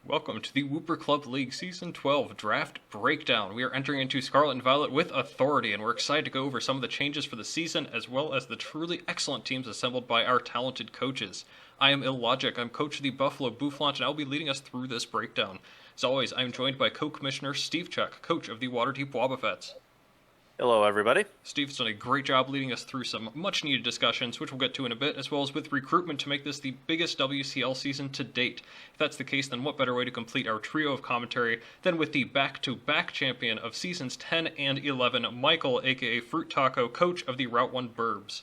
Welcome to the Wooper Club League Season 12 Draft Breakdown. We are entering into Scarlet and Violet with authority, and we're excited to go over some of the changes for the season, as well as the truly excellent teams assembled by our talented coaches. I am IllLogic, I'm coach of the Buffalo Boufflant, and I'll be leading us through this breakdown. As always, I am joined by co-commissioner SteveChuck, coach of the Waterdeep Wobbuffets. Hello, everybody. Steve's done a great job leading us through some much-needed discussions, which we'll get to in a bit, as well as with recruitment to make this the biggest WCL season to date. If that's the case, then what better way to complete our trio of commentary than with the back-to-back champion of seasons 10 and 11, Michael, aka FruitTaco, coach of the Route 1 Burbs.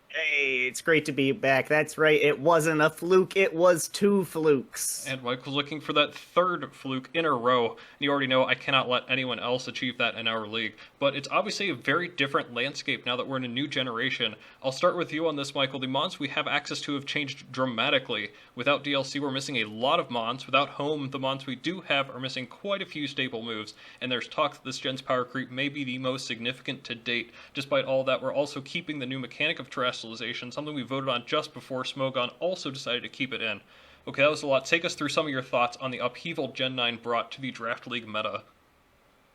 Hey, it's great to be back. That's right, it wasn't a fluke, it was two flukes. And Michael's looking for that third fluke in a row. And you already know I cannot let anyone else achieve that in our league. But it's obviously a very different landscape now that we're in a new generation. I'll start with you on this, Michael. The mons we have access to have changed dramatically. Without DLC, we're missing a lot of mons. Without home, the mons we do have are missing quite a few staple moves. And there's talk that this gen's power creep may be the most significant to date. Despite all that, we're also keeping the new mechanic of terrestrialization, something we voted on just before Smogon also decided to keep it in. Okay, that was a lot. Take us through some of your thoughts on the upheaval Gen 9 brought to the Draft League meta.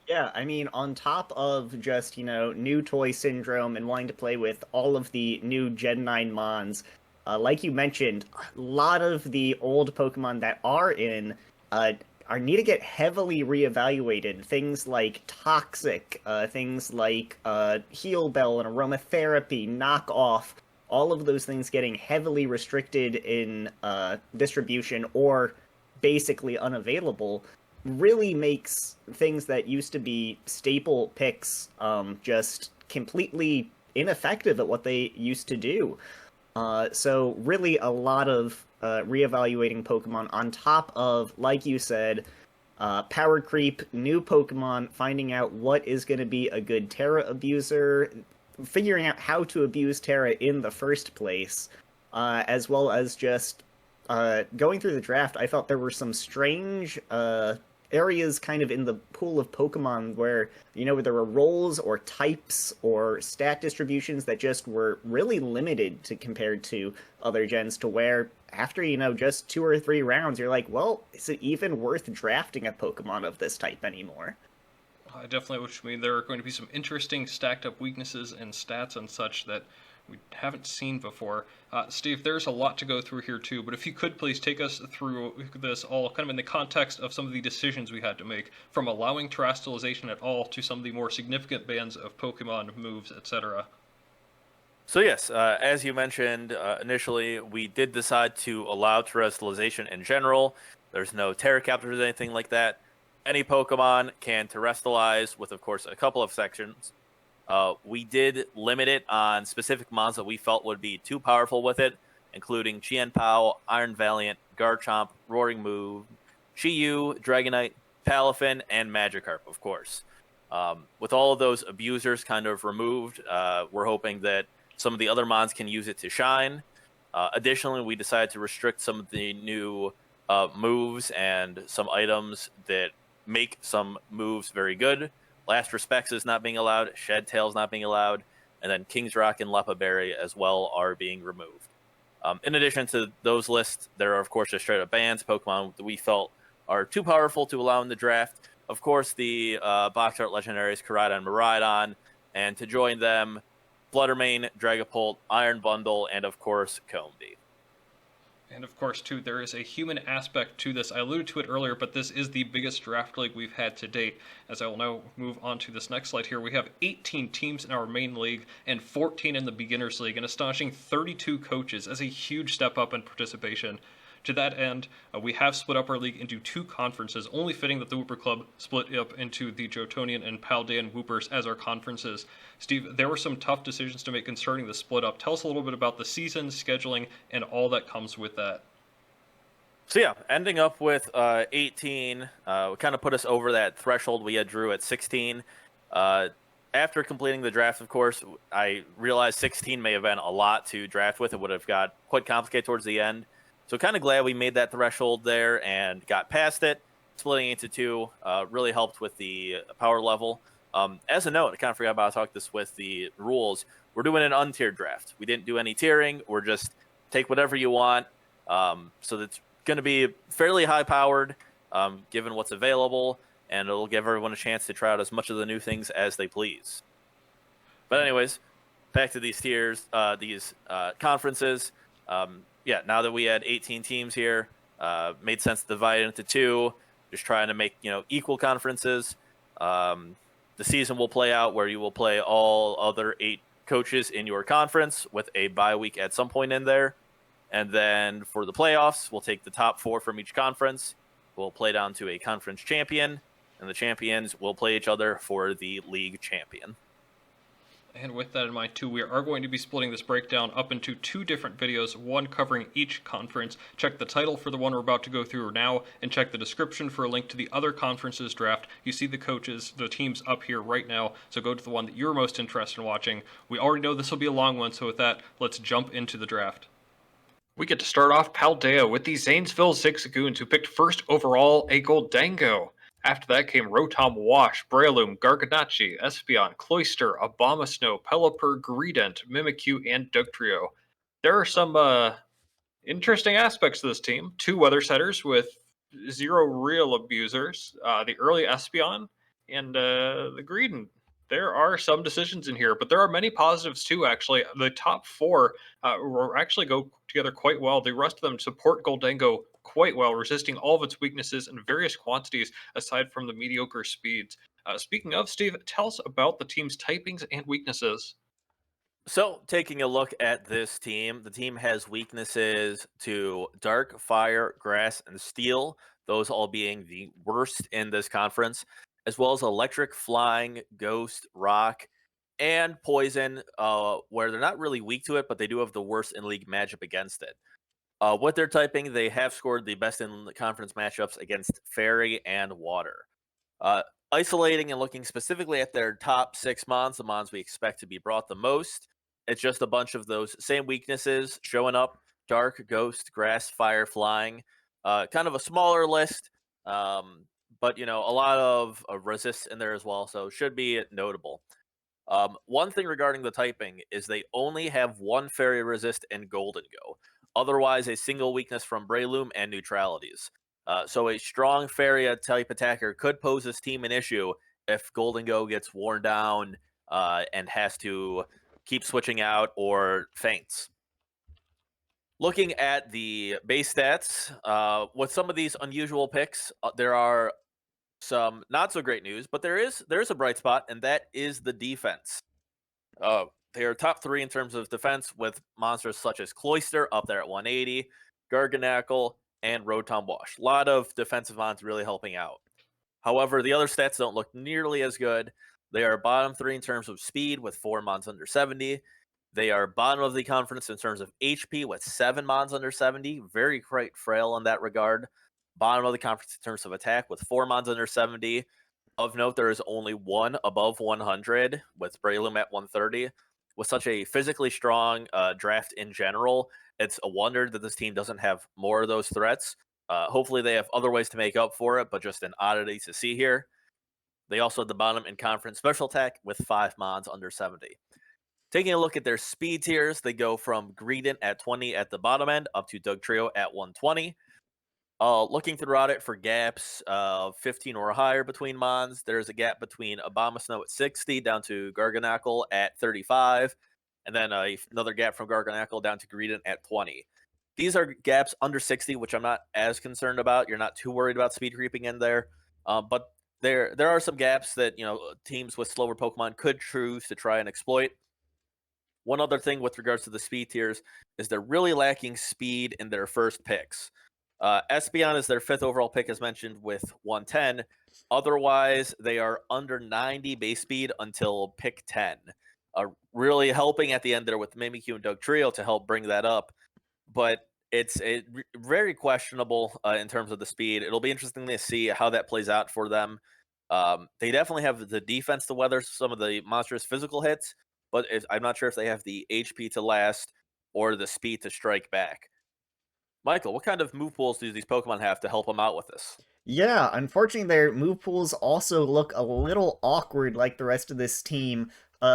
Yeah, I mean, on top of just, new toy syndrome and wanting to play with all of the new Gen 9 mons, like you mentioned, a lot of the old Pokemon that are in need to get heavily reevaluated. Things like Toxic, things like Heal Bell and Aromatherapy, Knockoff, all of those things getting heavily restricted in distribution or basically unavailable really makes things that used to be staple picks just completely ineffective at what they used to do. So really a lot of reevaluating Pokemon on top of, like you said, power creep, new Pokemon, finding out what is going to be a good Terra abuser, figuring out how to abuse Terra in the first place, as well as just going through the draft. I felt there were some strange areas kind of in the pool of Pokemon where, where there were roles or types or stat distributions that just were really limited to compared to other gens, to where after, just 2 or 3 rounds, you're like, well, is it even worth drafting a Pokemon of this type anymore? I definitely know what you mean. There are going to be some interesting stacked up weaknesses and stats and such that we haven't seen before. Steve, there's a lot to go through here too, but if you could please take us through this all kind of in the context of some of the decisions we had to make, from allowing terrestrialization at all to some of the more significant bans of Pokemon moves, etc. So yes, as you mentioned, initially we did decide to allow terrestrialization in general. There's no Terra Captors or anything like that. Any Pokemon can terrestrialize with, of course, a couple of sections. We did limit it on specific mons that we felt would be too powerful with it, including Chien-Pao, Iron Valiant, Garchomp, Roaring Moon, Chi-Yu, Dragonite, Palafin, and Magikarp, of course. With all of those abusers kind of removed, we're hoping that some of the other mons can use it to shine. Additionally, we decided to restrict some of the new moves and some items that make some moves very good. Last Respects is not being allowed, Shed Tail's not being allowed, and then King's Rock and Leppa Berry as well are being removed. In addition to those lists, there are, of course, just straight-up bans, Pokemon that we felt are too powerful to allow in the draft. Of course, the box art legendaries, Koraidon and Miraidon, and to join them, Fluttermane, Dragapult, Iron Bundle, and, of course, Combee. And of course, too, there is a human aspect to this. I alluded to it earlier, but this is the biggest draft league we've had to date. As I will now move on to this next slide here, we have 18 teams in our main league and 14 in the beginners league, an astonishing 32 coaches, as a huge step up in participation. To that end, we have split up our league into 2 conferences, only fitting that the Wooper Club split up into the Jotonian and Paldean Woopers as our conferences. Steve, there were some tough decisions to make concerning the split up. Tell us a little bit about the season, scheduling, and all that comes with that. So yeah, ending up with 18 kind of put us over that threshold we had drew at 16. After completing the draft, of course, I realized 16 may have been a lot to draft with. It would have got quite complicated towards the end. So kind of glad we made that threshold there and got past it. Splitting into 2 really helped with the power level. As a note, I kind of forgot about talking this with the rules. We're doing an untiered draft. We didn't do any tiering. We're just take whatever you want. So that's going to be fairly high powered. given what's available, and it'll give everyone a chance to try out as much of the new things as they please. But anyways, back to these tiers, these conferences. Now that we had 18 teams here, made sense to divide it into two, just trying to make equal conferences. The season will play out where you will play all other 8 coaches in your conference with a bye week at some point in there. And then for the playoffs, we'll take the top 4 from each conference. We'll play down to a conference champion, and the champions will play each other for the league champion. And with that in mind, too, we are going to be splitting this breakdown up into 2 different videos, one covering each conference. Check the title for the one we're about to go through now, and check the description for a link to the other conferences draft. You see the coaches, the teams up here right now, so go to the one that you're most interested in watching. We already know this will be a long one, so with that, let's jump into the draft. We get to start off Paldea with the Zanesville Zigzagoons, who picked first overall a Goldango. After that came Rotom Wash, Breloom, Garganacci, Espeon, Cloyster, Abomasnow, Pelipper, Greedent, Mimikyu, and Dugtrio. There are some interesting aspects to this team. 2 weather setters with 0 real abusers. The early Espeon and the Greedent. There are some decisions in here, but there are many positives too, actually. The top 4 actually go together quite well. The rest of them support Goldango quite well, resisting all of its weaknesses in various quantities aside from the mediocre speeds. Speaking of, Steve, tell us about the team's typings and weaknesses. So, taking a look at this team, the team has weaknesses to Dark, Fire, Grass, and Steel, those all being the worst in this conference, as well as Electric, Flying, Ghost, Rock, and Poison, where they're not really weak to it, but they do have the worst in-league matchup against it. What they're typing, they have scored the best in the conference matchups against Fairy and Water. Isolating and looking specifically at their top 6 mons, the mons we expect to be brought the most, it's just a bunch of those same weaknesses showing up: Dark, Ghost, Grass, Fire, Flying. Kind of a smaller list, but a lot of resists in there as well, so should be notable. One thing regarding the typing is they only have 1 Fairy resist in Golden Go. Otherwise, a single weakness from Breloom and neutralities. So a strong Fairy type attacker could pose this team an issue if Golden Go gets worn down and has to keep switching out or faints. Looking at the base stats, with some of these unusual picks, there are some not so great news, but there is a bright spot, and that is the defense. They are top 3 in terms of defense, with monsters such as Cloyster up there at 180, Garganacl, and Rotom Wash. A lot of defensive mons really helping out. However, the other stats don't look nearly as good. They are bottom 3 in terms of speed, with 4 mons under 70. They are bottom of the conference in terms of HP, with 7 mons under 70. Very quite frail in that regard. Bottom of the conference in terms of attack, with 4 mons under 70. Of note, there is only 1 above 100, with Breloom at 130. With such a physically strong draft in general, it's a wonder that this team doesn't have more of those threats. Hopefully they have other ways to make up for it, but just an oddity to see here. They also at the bottom in conference special attack with 5 mons under 70. Taking a look at their speed tiers, they go from Greedent at 20 at the bottom end up to Dugtrio at 120. Looking throughout it for gaps of 15 or higher between mons, there's a gap between Abomasnow at 60 down to Garganacl at 35, and then another gap from Garganacl down to Greedent at 20. These are gaps under 60, which I'm not as concerned about. You're not too worried about speed creeping in there, but there are some gaps that teams with slower Pokemon could choose to try and exploit. One other thing with regards to the speed tiers is they're really lacking speed in their first picks. Espeon is their 5th overall pick, as mentioned, with 110. Otherwise, they are under 90 base speed until pick 10. Really helping at the end there with Mimikyu and Dugtrio to help bring that up. But it's very questionable in terms of the speed. It'll be interesting to see how that plays out for them. They definitely have the defense to weather some of the monstrous physical hits, but I'm not sure if they have the HP to last or the speed to strike back. Michael, what kind of move pools do these Pokemon have to help them out with this? Yeah, unfortunately, their move pools also look a little awkward like the rest of this team.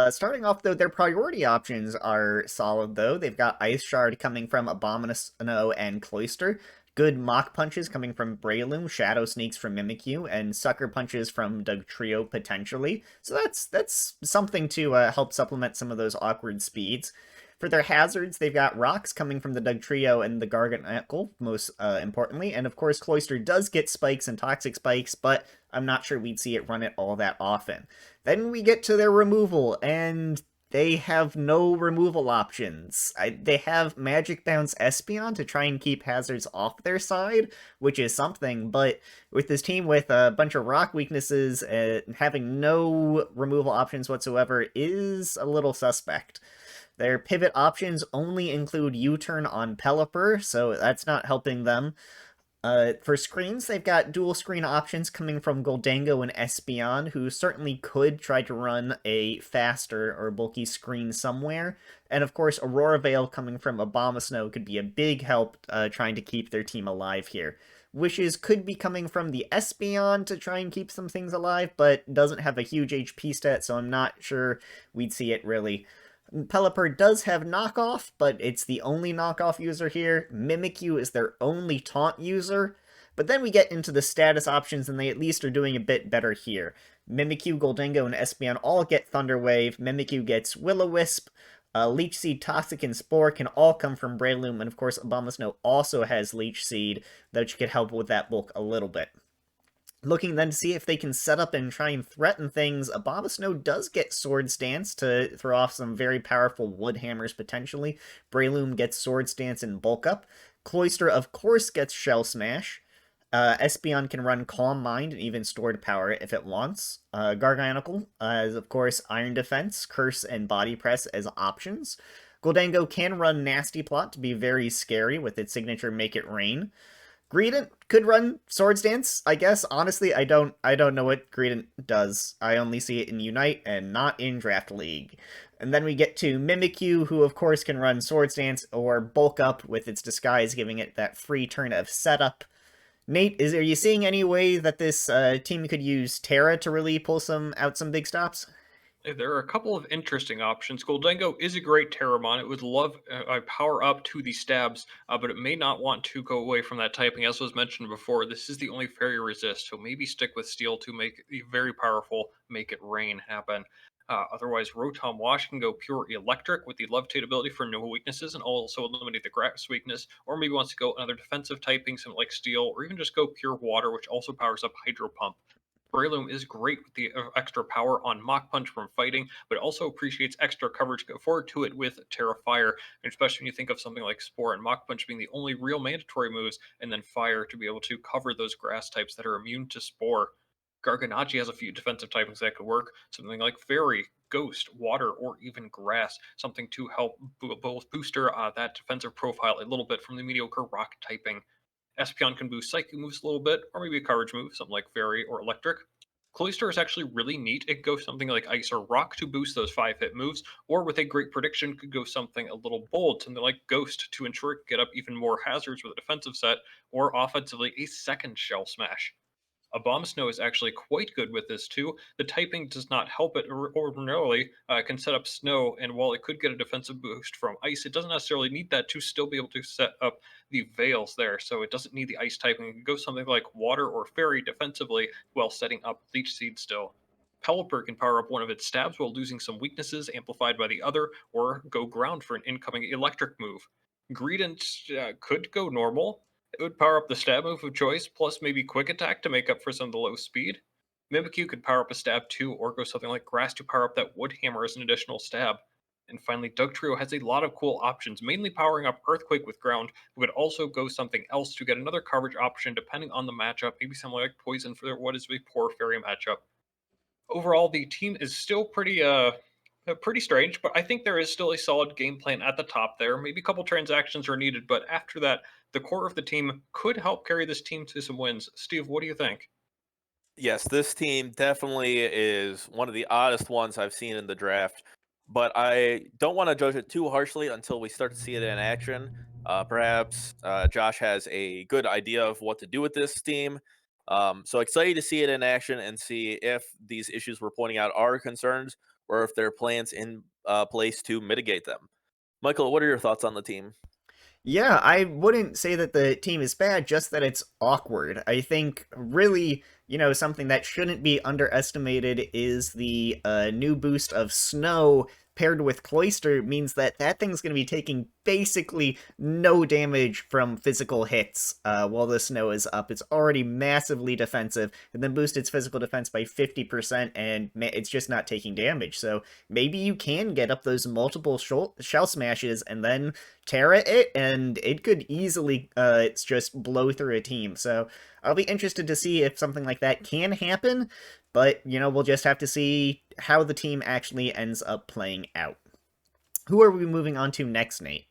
Starting off, though, their priority options are solid, though. They've got Ice Shard coming from Abomasnow and Cloyster. good mock punches coming from Breloom, Shadow Sneaks from Mimikyu, and Sucker Punches from Dugtrio potentially. So that's something to help supplement some of those awkward speeds. For their hazards, they've got rocks coming from the Dugtrio and the Garganacl, most importantly. And of course, Cloyster does get spikes and toxic spikes, but I'm not sure we'd see it run it all that often. Then we get to their removal, and they have no removal options. They have Magic Bounce Espeon to try and keep hazards off their side, which is something, but with this team with a bunch of rock weaknesses, having no removal options whatsoever is a little suspect. Their pivot options only include U-turn on Pelipper, so that's not helping them. For screens, they've got dual screen options coming from Goldango and Espeon, who certainly could try to run a faster or bulky screen somewhere. And of course, Aurora Veil coming from Abomasnow could be a big help trying to keep their team alive here. Wishes could be coming from the Espeon to try and keep some things alive, but doesn't have a huge HP stat, so I'm not sure we'd see it really. Pelipper does have knockoff, but it's the only knockoff user here. Mimikyu is their only taunt user. But then we get into the status options, and they at least are doing a bit better here. Mimikyu, Goldango, and Espeon all get Thunder Wave. Mimikyu gets Will-O-Wisp. Leech Seed, Toxic, and Spore can all come from Breloom, and of course Abomasnow also has Leech Seed, which could help with that bulk a little bit. Looking then to see if they can set up and try and threaten things, Abomasnow does get Sword Stance to throw off some very powerful wood hammers potentially. Breloom gets Sword Stance and Bulk Up. Cloyster, of course, gets Shell Smash. Espeon can run Calm Mind and even Stored Power if it wants. Garganacl has, of course, Iron Defense, Curse, and Body Press as options. Goldango can run Nasty Plot to be very scary with its signature Make It Rain. Greedent could run Swords Dance, I guess. Honestly, I don't know what Greedent does. I only see it in Unite and not in Draft League. And then we get to Mimikyu, who of course can run Swords Dance or Bulk Up with its Disguise, giving it that free turn of setup. Nate, are you seeing any way that this team could use Terra to really pull out some big stops? There are a couple of interesting options. Goldango is a great Terramon. It would love a power up to the stabs, but it may not want to go away from that typing. As was mentioned before, this is the only fairy resist, so maybe stick with Steel to make the very powerful Make It Rain happen. Otherwise, Rotom Wash can go pure electric with the Levitate ability for no weaknesses and also eliminate the grass weakness, or maybe wants to go another defensive typing, something like Steel, or even just go pure water, which also powers up Hydro Pump. Breloom is great with the extra power on Mach Punch from fighting, but also appreciates extra coverage. Go forward to it with Terra Fire, and especially when you think of something like Spore and Mach Punch being the only real mandatory moves, and then Fire to be able to cover those grass types that are immune to Spore. Garganacl has a few defensive typings that could work, something like Fairy, Ghost, Water, or even Grass, something to help both booster that defensive profile a little bit from the mediocre Rock typing. Espeon can boost Psychic moves a little bit, or maybe a coverage move, something like Fairy or Electric. Cloyster is actually really neat. It goes something like Ice or Rock to boost those 5-hit moves, or with a great prediction, could go something a little bold, something like Ghost to ensure it can get up even more hazards with a defensive set, or offensively a second Shell Smash. A Bomb Snow is actually quite good with this too. The typing does not help it ordinarily. Can set up Snow, and while it could get a defensive boost from Ice, it doesn't necessarily need that to still be able to set up the Veils there. So it doesn't need the Ice typing. It can go something like Water or Fairy defensively while setting up Leech Seed still. Pelipper can power up one of its stabs while losing some weaknesses amplified by the other, or go ground for an incoming electric move. Greedent could go normal. It would power up the stab move of choice, plus maybe quick attack to make up for some of the low speed. Mimikyu could power up a stab too, or go something like Grass to power up that Wood Hammer as an additional stab. And finally, Dugtrio has a lot of cool options, mainly powering up Earthquake with Ground, but would also go something else to get another coverage option depending on the matchup, maybe something like Poison for what is a poor Fairy matchup. Overall, the team is still pretty strange, but I think there is still a solid game plan at the top there. Maybe a couple transactions are needed, but after that, the core of the team could help carry this team to some wins. Steve, what do you think? Yes, this team definitely is one of the oddest ones I've seen in the draft, but I don't want to judge it too harshly until we start to see it in action. Perhaps Josh has a good idea of what to do with this team. So excited to see it in action and see if these issues we're pointing out are concerns or if there are plans in place to mitigate them. Michael, what are your thoughts on the team? Yeah, I wouldn't say that the team is bad, just that it's awkward. I think really, something that shouldn't be underestimated is the new boost of snow paired with Cloister means that that thing's going to be taking basically no damage from physical hits while the snow is up. It's already massively defensive, and then boost its physical defense by 50%, and it's just not taking damage. So maybe you can get up those multiple shell smashes and then Terra it, and it could easily it's just blow through a team. So I'll be interested to see if something like that can happen, but we'll just have to see how the team actually ends up playing out. Who are we moving on to next, Nate?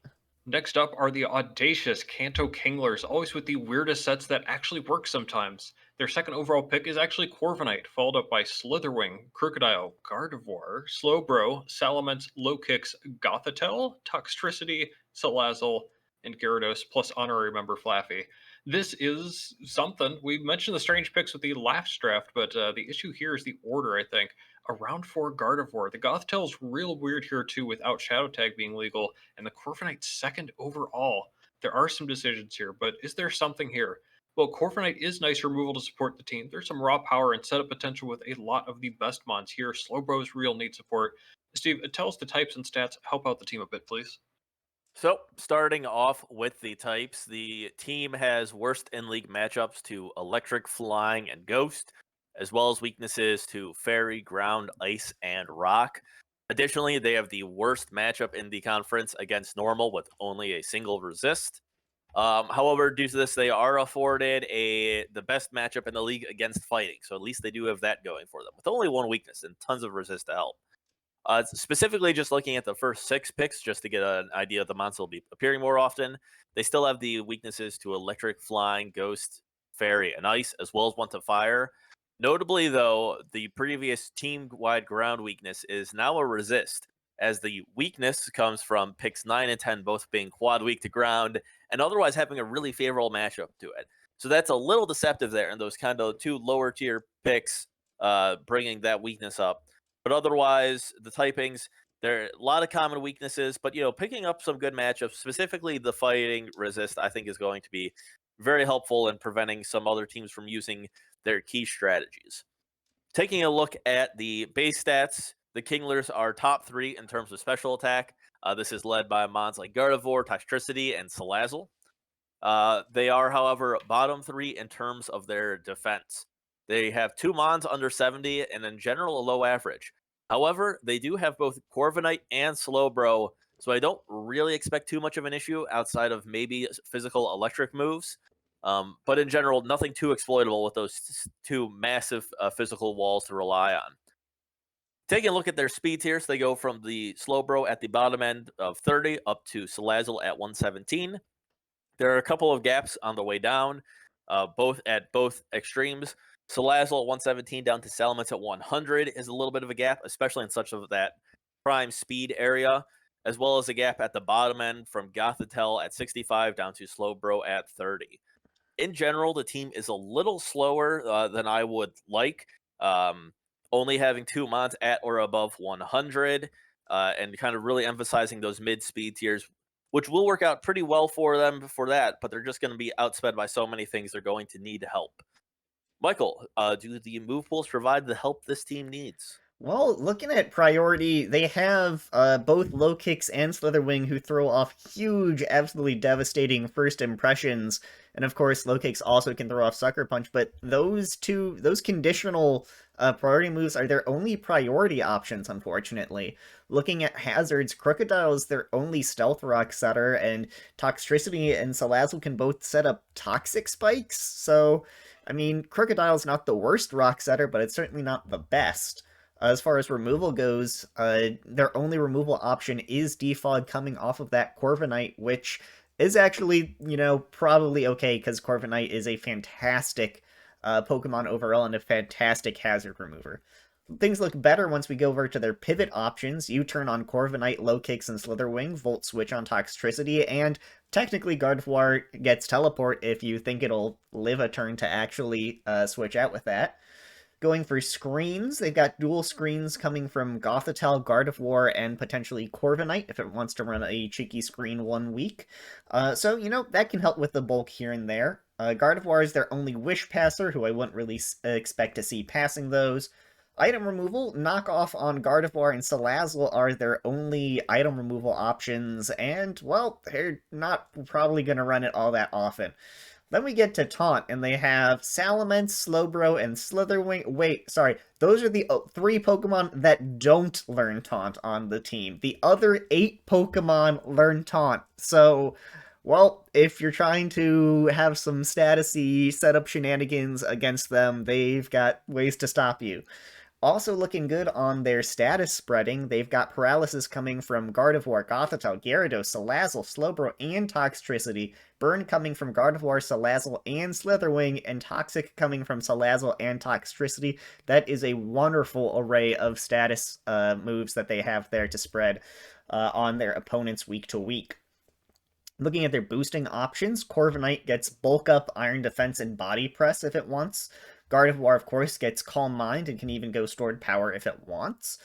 Next up are the audacious Kanto Kinglers, always with the weirdest sets that actually work sometimes. Their second overall pick is actually Corviknight, followed up by Slitherwing, Crocodile, Gardevoir, Slowbro, Salamence, Low Kicks, Gothitelle, Toxtricity, Salazzle, and Gyarados, plus honorary member Flaffy. This is something. We mentioned the strange picks with the Laughs draft, but the issue here is the order, I think. Around 4 Gardevoir. The Gothitelle's real weird here too without Shadow Tag being legal, and the Corviknight's second overall. There are some decisions here, but is there something here? Well, Corviknight is nice removal to support the team. There's some raw power and setup potential with a lot of the best mons here. Slowbro's real need support. Steve, tell us the types and stats. Help out the team a bit, please. So, starting off with the types, the team has worst in league matchups to Electric, Flying, and Ghost, as well as weaknesses to Fairy, Ground, Ice, and Rock. Additionally, they have the worst matchup in the conference against Normal with only a single resist. However, due to this, they are afforded the best matchup in the league against Fighting, so at least they do have that going for them, with only one weakness and tons of resist to help. Specifically, just looking at the first 6 picks, just to get an idea of the monster will be appearing more often, they still have the weaknesses to Electric, Flying, Ghost, Fairy, and Ice, as well as one to Fire. Notably, though, the previous team-wide ground weakness is now a resist, as the weakness comes from picks 9 and 10 both being quad weak to ground, and otherwise having a really favorable matchup to it. So that's a little deceptive there, and those kind of 2 lower-tier picks bringing that weakness up. But otherwise, the typings, there are a lot of common weaknesses, but, picking up some good matchups, specifically the fighting resist, I think is going to be very helpful in preventing some other teams from using their key strategies. Taking a look at the base stats, the Kinglers are top 3 in terms of special attack. This is led by mons like Gardevoir, Toxtricity, and Salazzle. They are, however, bottom 3 in terms of their defense. They have 2 mons under 70 and in general a low average. However, they do have both Corviknight and Slowbro, so I don't really expect too much of an issue outside of maybe physical electric moves. But in general, nothing too exploitable with those 2 massive physical walls to rely on. Taking a look at their speed tiers, they go from the Slowbro at the bottom end of 30 up to Salazzle at 117. There are a couple of gaps on the way down, both extremes. Salazzle at 117 down to Salamence at 100 is a little bit of a gap, especially in such of that prime speed area, as well as a gap at the bottom end from Gothitelle at 65 down to Slowbro at 30. In general, the team is a little slower than I would like, only having 2 mons at or above 100, and kind of really emphasizing those mid-speed tiers, which will work out pretty well for them for that, but they're just going to be outsped by so many things they're going to need help. Michael, do the move pools provide the help this team needs? Well, looking at priority, they have both Low Kicks and Slitherwing who throw off huge, absolutely devastating first impressions. And of course, Low Kicks also can throw off Sucker Punch, but those conditional priority moves are their only priority options, unfortunately. Looking at hazards, Crocodile is their only Stealth Rock setter, and Toxtricity and Salazzle can both set up Toxic Spikes. So, I mean, Crocodile's not the worst rock setter, but it's certainly not the best. As far as removal goes, their only removal option is Defog coming off of that Corviknight, which is actually, probably okay, because Corviknight is a fantastic Pokemon overall and a fantastic hazard remover. Things look better once we go over to their pivot options. You turn on Corviknight, Low Kicks, and Slitherwing, Volt Switch on Toxtricity, and technically Gardevoir gets Teleport if you think it'll live a turn to actually switch out with that. Going for screens, they've got dual screens coming from Gothitelle, Guard of War, and potentially Corviknight if it wants to run a cheeky screen 1 week. So, that can help with the bulk here and there. Guard of War is their only Wish Passer, who I wouldn't really expect to see passing those. Item removal, knockoff on Gardevoir and Salazzle are their only item removal options, and, well, they're not probably going to run it all that often. Then we get to Taunt, and they have Salamence, Slowbro, and Slitherwing. Wait, sorry, those are the 3 Pokemon that don't learn Taunt on the team. The other 8 Pokemon learn Taunt, so... Well, if you're trying to have some statusy setup shenanigans against them, they've got ways to stop you. Also looking good on their status spreading, they've got Paralysis coming from Gardevoir, Gothitelle, Gyarados, Salazzle, Slowbro, and Toxtricity, Burn coming from Gardevoir, Salazzle, and Slitherwing, and Toxic coming from Salazzle and Toxtricity. That is a wonderful array of status moves that they have there to spread on their opponents week to week. Looking at their boosting options, Corviknight gets Bulk Up, Iron Defense, and Body Press if it wants. Gardevoir, of course, gets Calm Mind and can even go Stored Power if it wants.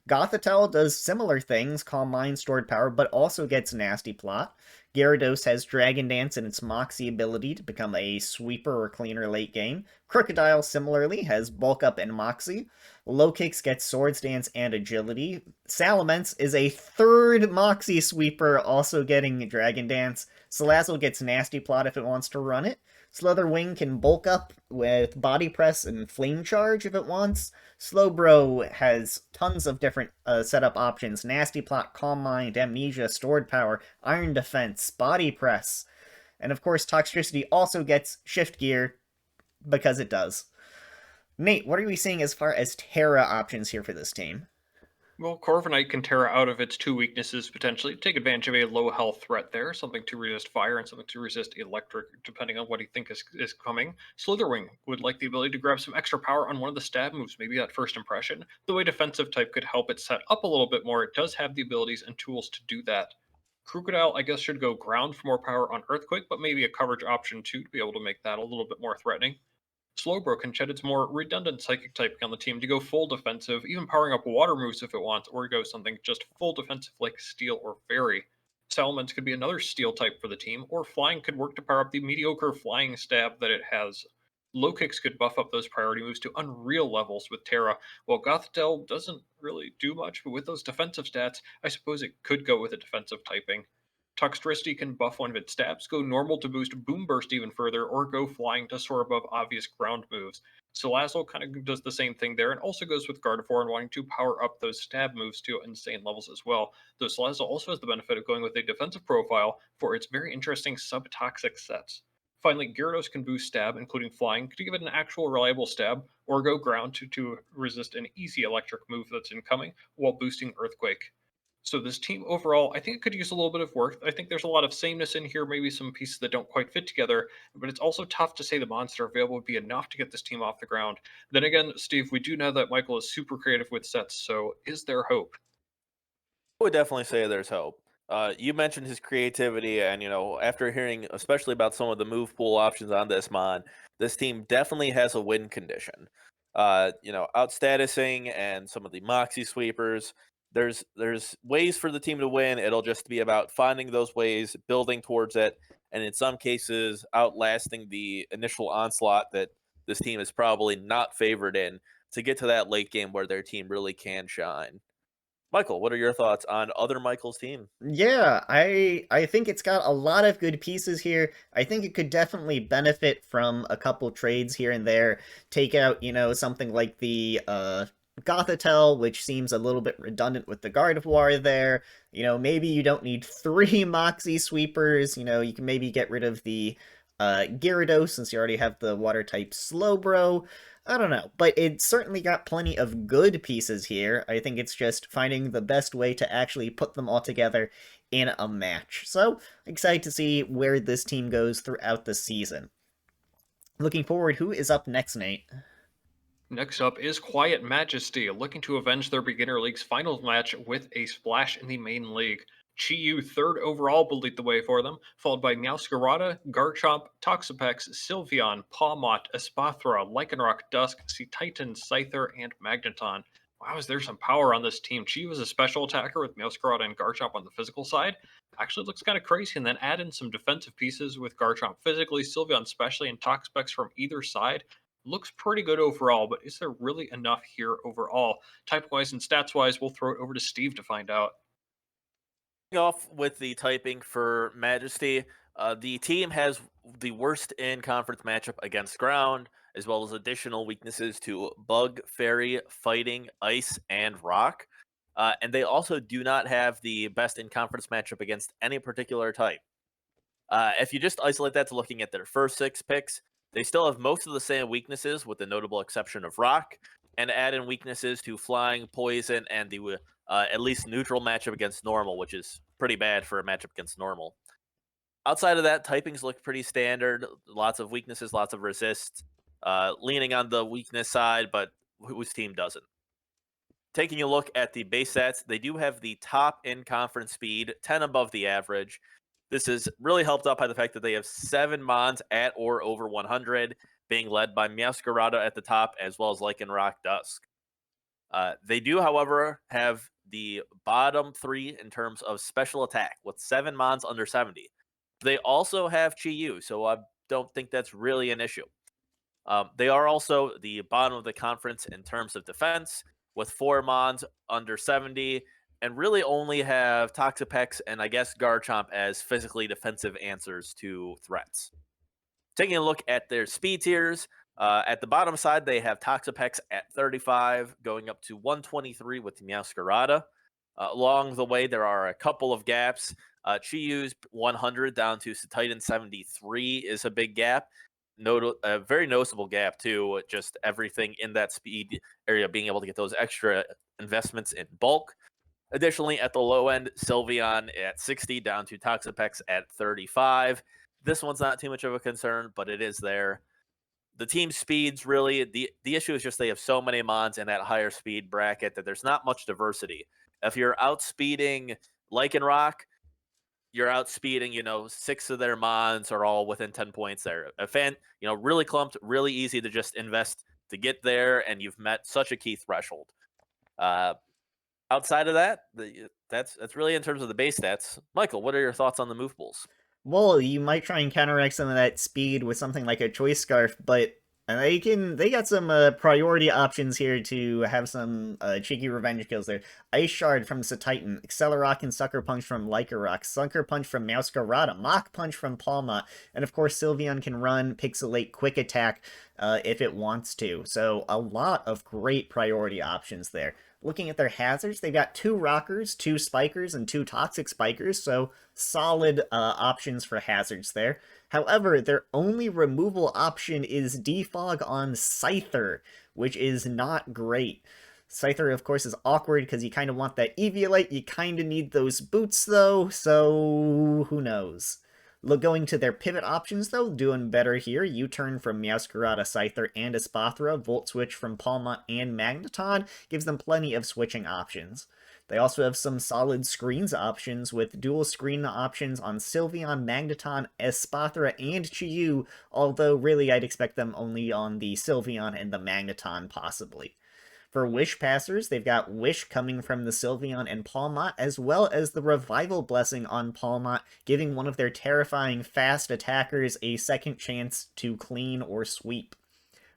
Gothitelle does similar things, Calm Mind, Stored Power, but also gets Nasty Plot. Gyarados has Dragon Dance and its Moxie ability to become a sweeper or cleaner late game. Crocodile, similarly, has Bulk Up and Moxie. Lokix gets Swords Dance and Agility. Salamence is a 3rd Moxie sweeper, also getting Dragon Dance. Salazzle gets Nasty Plot if it wants to run it. Slitherwing can bulk up with Body Press and Flame Charge if it wants. Slowbro has tons of different setup options. Nasty Plot, Calm Mind, Amnesia, Stored Power, Iron Defense, Body Press. And of course, Toxtricity also gets Shift Gear, because it does. Nate, what are we seeing as far as Terra options here for this team? Well, Corviknight can Terra out of its 2 weaknesses potentially, take advantage of a low health threat there, something to resist fire and something to resist electric, depending on what he thinks is coming. Slitherwing would like the ability to grab some extra power on one of the stab moves, maybe that first impression. The way defensive type could help it set up a little bit more, it does have the abilities and tools to do that. Crocodile, I guess, should go ground for more power on Earthquake, but maybe a coverage option too to be able to make that a little bit more threatening. Slowbro can shed its more redundant psychic typing on the team to go full defensive, even powering up water moves if it wants, or go something just full defensive like Steel or Fairy. Salamence could be another Steel type for the team, or Flying could work to power up the mediocre Flying stab that it has. Lokix could buff up those priority moves to unreal levels with Terra, while Gothitelle doesn't really do much, but with those defensive stats, I suppose it could go with a defensive typing. Toxtricity can buff one of its stabs, go normal to boost Boom Burst even further, or go flying to soar above obvious ground moves. Salazzle kind of does the same thing there, and also goes with Gardevoir and wanting to power up those stab moves to insane levels as well. Though Salazzle also has the benefit of going with a defensive profile for its very interesting sub-toxic sets. Finally, Gyarados can boost stab, including flying, to give it an actual reliable stab, or go ground to resist an easy electric move that's incoming, while boosting Earthquake. So this team overall, I think it could use a little bit of work. I think there's a lot of sameness in here, maybe some pieces that don't quite fit together, but it's also tough to say the monster available would be enough to get this team off the ground. Then again, Steve, we do know that Michael is super creative with sets, so is there hope? I would definitely say there's hope. You mentioned his creativity, and after hearing especially about some of the move pool options on this mod, this team definitely has a win condition. Outstatusing and some of the Moxie sweepers. There's ways for the team to win. It'll just be about finding those ways, building towards it, and in some cases, outlasting the initial onslaught that this team is probably not favored in to get to that late game where their team really can shine. Michael, what are your thoughts on other Michael's team? Yeah, I think it's got a lot of good pieces here. I think it could definitely benefit from a couple trades here and there. Take out, something like the Gothitelle, which seems a little bit redundant with the Gardevoir there. Maybe you don't need 3 Moxie sweepers. You can maybe get rid of the Gyarados since you already have the water type Slowbro. I don't know, but it's certainly got plenty of good pieces here. I think it's just finding the best way to actually put them all together in a match. So, excited to see where this team goes throughout the season. Looking forward, who is up next, Nate? Next up is Quiet Majesty, looking to avenge their Beginner League's finals match with a splash in the main league. Chi-Yu, third overall, will lead the way for them, followed by Meowscarada, Garchomp, Toxapex, Sylveon, Pawmot, Espathra, Lycanroc, Dusk, Sea Titan, Scyther, and Magneton. Wow, is there some power on this team? Chi was a special attacker with Meowscarada and Garchomp on the physical side. Actually looks kind of crazy, and then add in some defensive pieces with Garchomp physically, Sylveon specially, and Toxapex from either side. Looks pretty good overall, but is there really enough here overall? Type-wise and stats-wise, we'll throw it over to Steve to find out. Off with the typing for Majesty, the team has the worst in conference matchup against ground, as well as additional weaknesses to bug, fairy, fighting, ice, and rock. And they also do not have the best in conference matchup against any particular type. If you just isolate that to looking at their first 6 picks, they still have most of the same weaknesses, with the notable exception of rock, and add in weaknesses to flying, poison, and the at least neutral matchup against normal, which is pretty bad for a matchup against normal. Outside of that, typings look pretty standard. Lots of weaknesses, lots of resists, leaning on the weakness side, but whose team doesn't? Taking a look at the base stats, they do have the top in-conference speed, 10 above the average. This is really helped out by the fact that they have 7 Mons at or over 100, being led by Meowscarada at the top, as well as Lycanroc Dusk. They do, however, have the bottom 3 in terms of special attack, with 7 Mons under 70. They also have Chi-Yu, so I don't think that's really an issue. They are also the bottom of the conference in terms of defense, with 4 Mons under 70, and really only have Toxapex and I guess Garchomp as physically defensive answers to threats. Taking a look at their speed tiers, at the bottom side, they have Toxapex at 35, going up to 123 with Meowscarada. Along the way, there are a couple of gaps. Chi-Yu's 100 down to Titan 73 is a big gap. A very noticeable gap, too. Just everything in that speed area being able to get those extra investments in bulk. Additionally, at the low end, Sylveon at 60 down to Toxapex at 35. This one's not too much of a concern, but it is there. The team speeds, really, the issue is just they have so many Mons in that higher speed bracket that there's not much diversity. If you're outspeeding Lycanroc, you're outspeeding, 6 of their Mons are all within 10 points there. A fan, really clumped, really easy to just invest to get there, and you've met such a key threshold. Outside of that, that's really in terms of the base stats. Michael, what are your thoughts on the move pools? Well, you might try and counteract some of that speed with something like a Choice Scarf, but they got some priority options here to have some cheeky revenge kills there. Ice Shard from Titan, Accelerock and Sucker Punch from Lycanroc, Sucker Punch from Meowscarada, Mach Punch from Pawmot, and of course Sylveon can run Pixelate Quick Attack if it wants to. So a lot of great priority options there. Looking at their hazards, they've got 2 Rockers, 2 Spikers, and 2 Toxic Spikers, so solid options for hazards there. However, their only removal option is Defog on Scyther, which is not great. Scyther, of course, is awkward because you kind of want that Eviolite. You kind of need those boots, though, so who knows. Going to their pivot options, though, doing better here. U-turn from Meowscarada, Scyther, and Espathra. Volt Switch from Pawmot and Magneton gives them plenty of switching options. They also have some solid screens options with dual screen options on Sylveon, Magneton, Espathra, and Chi-Yu, although really I'd expect them only on the Sylveon and the Magneton, possibly. For Wish Passers, they've got Wish coming from the Sylveon and Pawmot, as well as the Revival Blessing on Pawmot, giving one of their terrifying fast attackers a second chance to clean or sweep.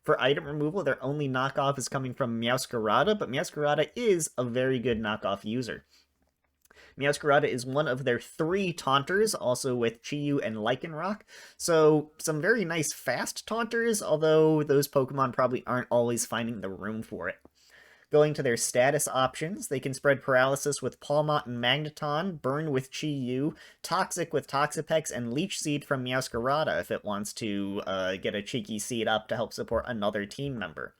For item removal, their only knockoff is coming from Meowscarada, but Meowscarada is a very good knockoff user. Meowscarada is one of their 3 taunters, also with Chi-Yu and Lycanroc, so some very nice fast taunters, although those Pokemon probably aren't always finding the room for it. Going to their status options, they can spread Paralysis with Pawmot and Magneton, Burn with Chi-Yu, Toxic with Toxapex, and Leech Seed from Meowscarada if it wants to get a cheeky seed up to help support another team member.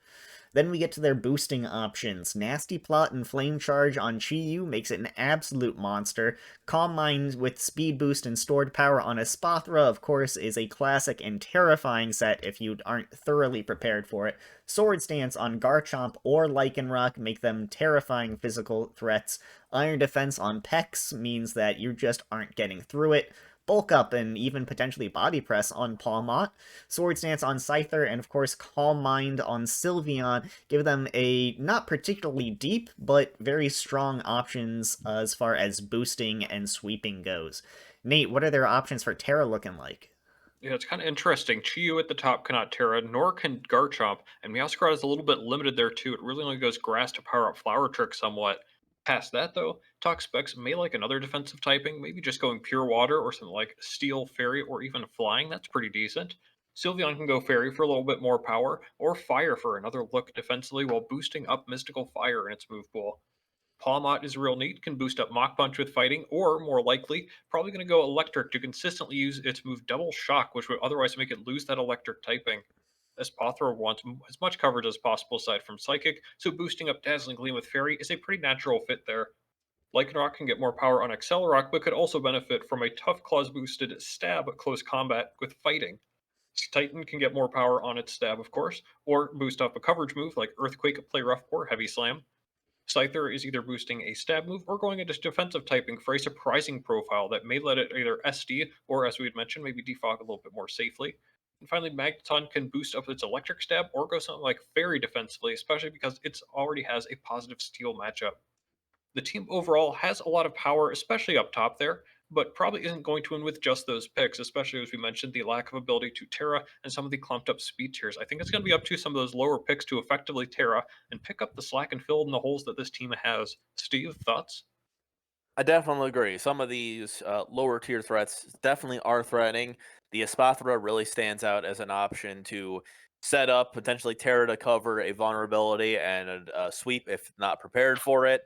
Then we get to their boosting options. Nasty Plot and Flame Charge on Chi-Yu makes it an absolute monster. Calm Mind with Speed Boost and Stored Power on Espathra, of course, is a classic and terrifying set if you aren't thoroughly prepared for it. Sword Stance on Garchomp or Lycanroc make them terrifying physical threats. Iron Defense on Pex means that you just aren't getting through it. Bulk Up and even potentially Body Press on Palmot. Sword Stance on Scyther, and of course Calm Mind on Sylveon give them a not particularly deep, but very strong options as far as boosting and sweeping goes. Nate, what are their options for Terra looking like? Yeah, it's kind of interesting. Chi-Yu at the top cannot Terra, nor can Garchomp, and Meowscarada is a little bit limited there too. It really only goes Grass to power up Flower Trick somewhat. Past that, though, Toxapex may like another defensive typing, maybe just going Pure Water or something like Steel, Fairy, or even Flying. That's pretty decent. Sylveon can go Fairy for a little bit more power, or Fire for another look defensively while boosting up Mystical Fire in its move pool. Palmot is real neat, can boost up Mach Punch with fighting, or more likely, probably going to go electric to consistently use its move Double Shock, which would otherwise make it lose that electric typing. Espathra wants as much coverage as possible aside from Psychic, so boosting up Dazzling Gleam with Fairy is a pretty natural fit there. Lycanroc can get more power on Accelerock, but could also benefit from a Tough Claws boosted Stab at close combat with fighting. Titan can get more power on its Stab, of course, or boost up a coverage move like Earthquake, Play Rough, or Heavy Slam. Scyther is either boosting a stab move or going into defensive typing for a surprising profile that may let it either SD or, as we had mentioned, maybe defog a little bit more safely. And finally, Magneton can boost up its electric stab or go something like Fairy defensively, especially because it already has a positive steel matchup. The team overall has a lot of power, especially up top there, but probably isn't going to win with just those picks, especially as we mentioned the lack of ability to Terra and some of the clumped up speed tiers. I think it's going to be up to some of those lower picks to effectively Terra and pick up the slack and fill in the holes that this team has. Steve, thoughts? I definitely agree. Some of these lower tier threats definitely are threatening. The Espathra really stands out as an option to set up, potentially Terra to cover a vulnerability and sweep if not prepared for it.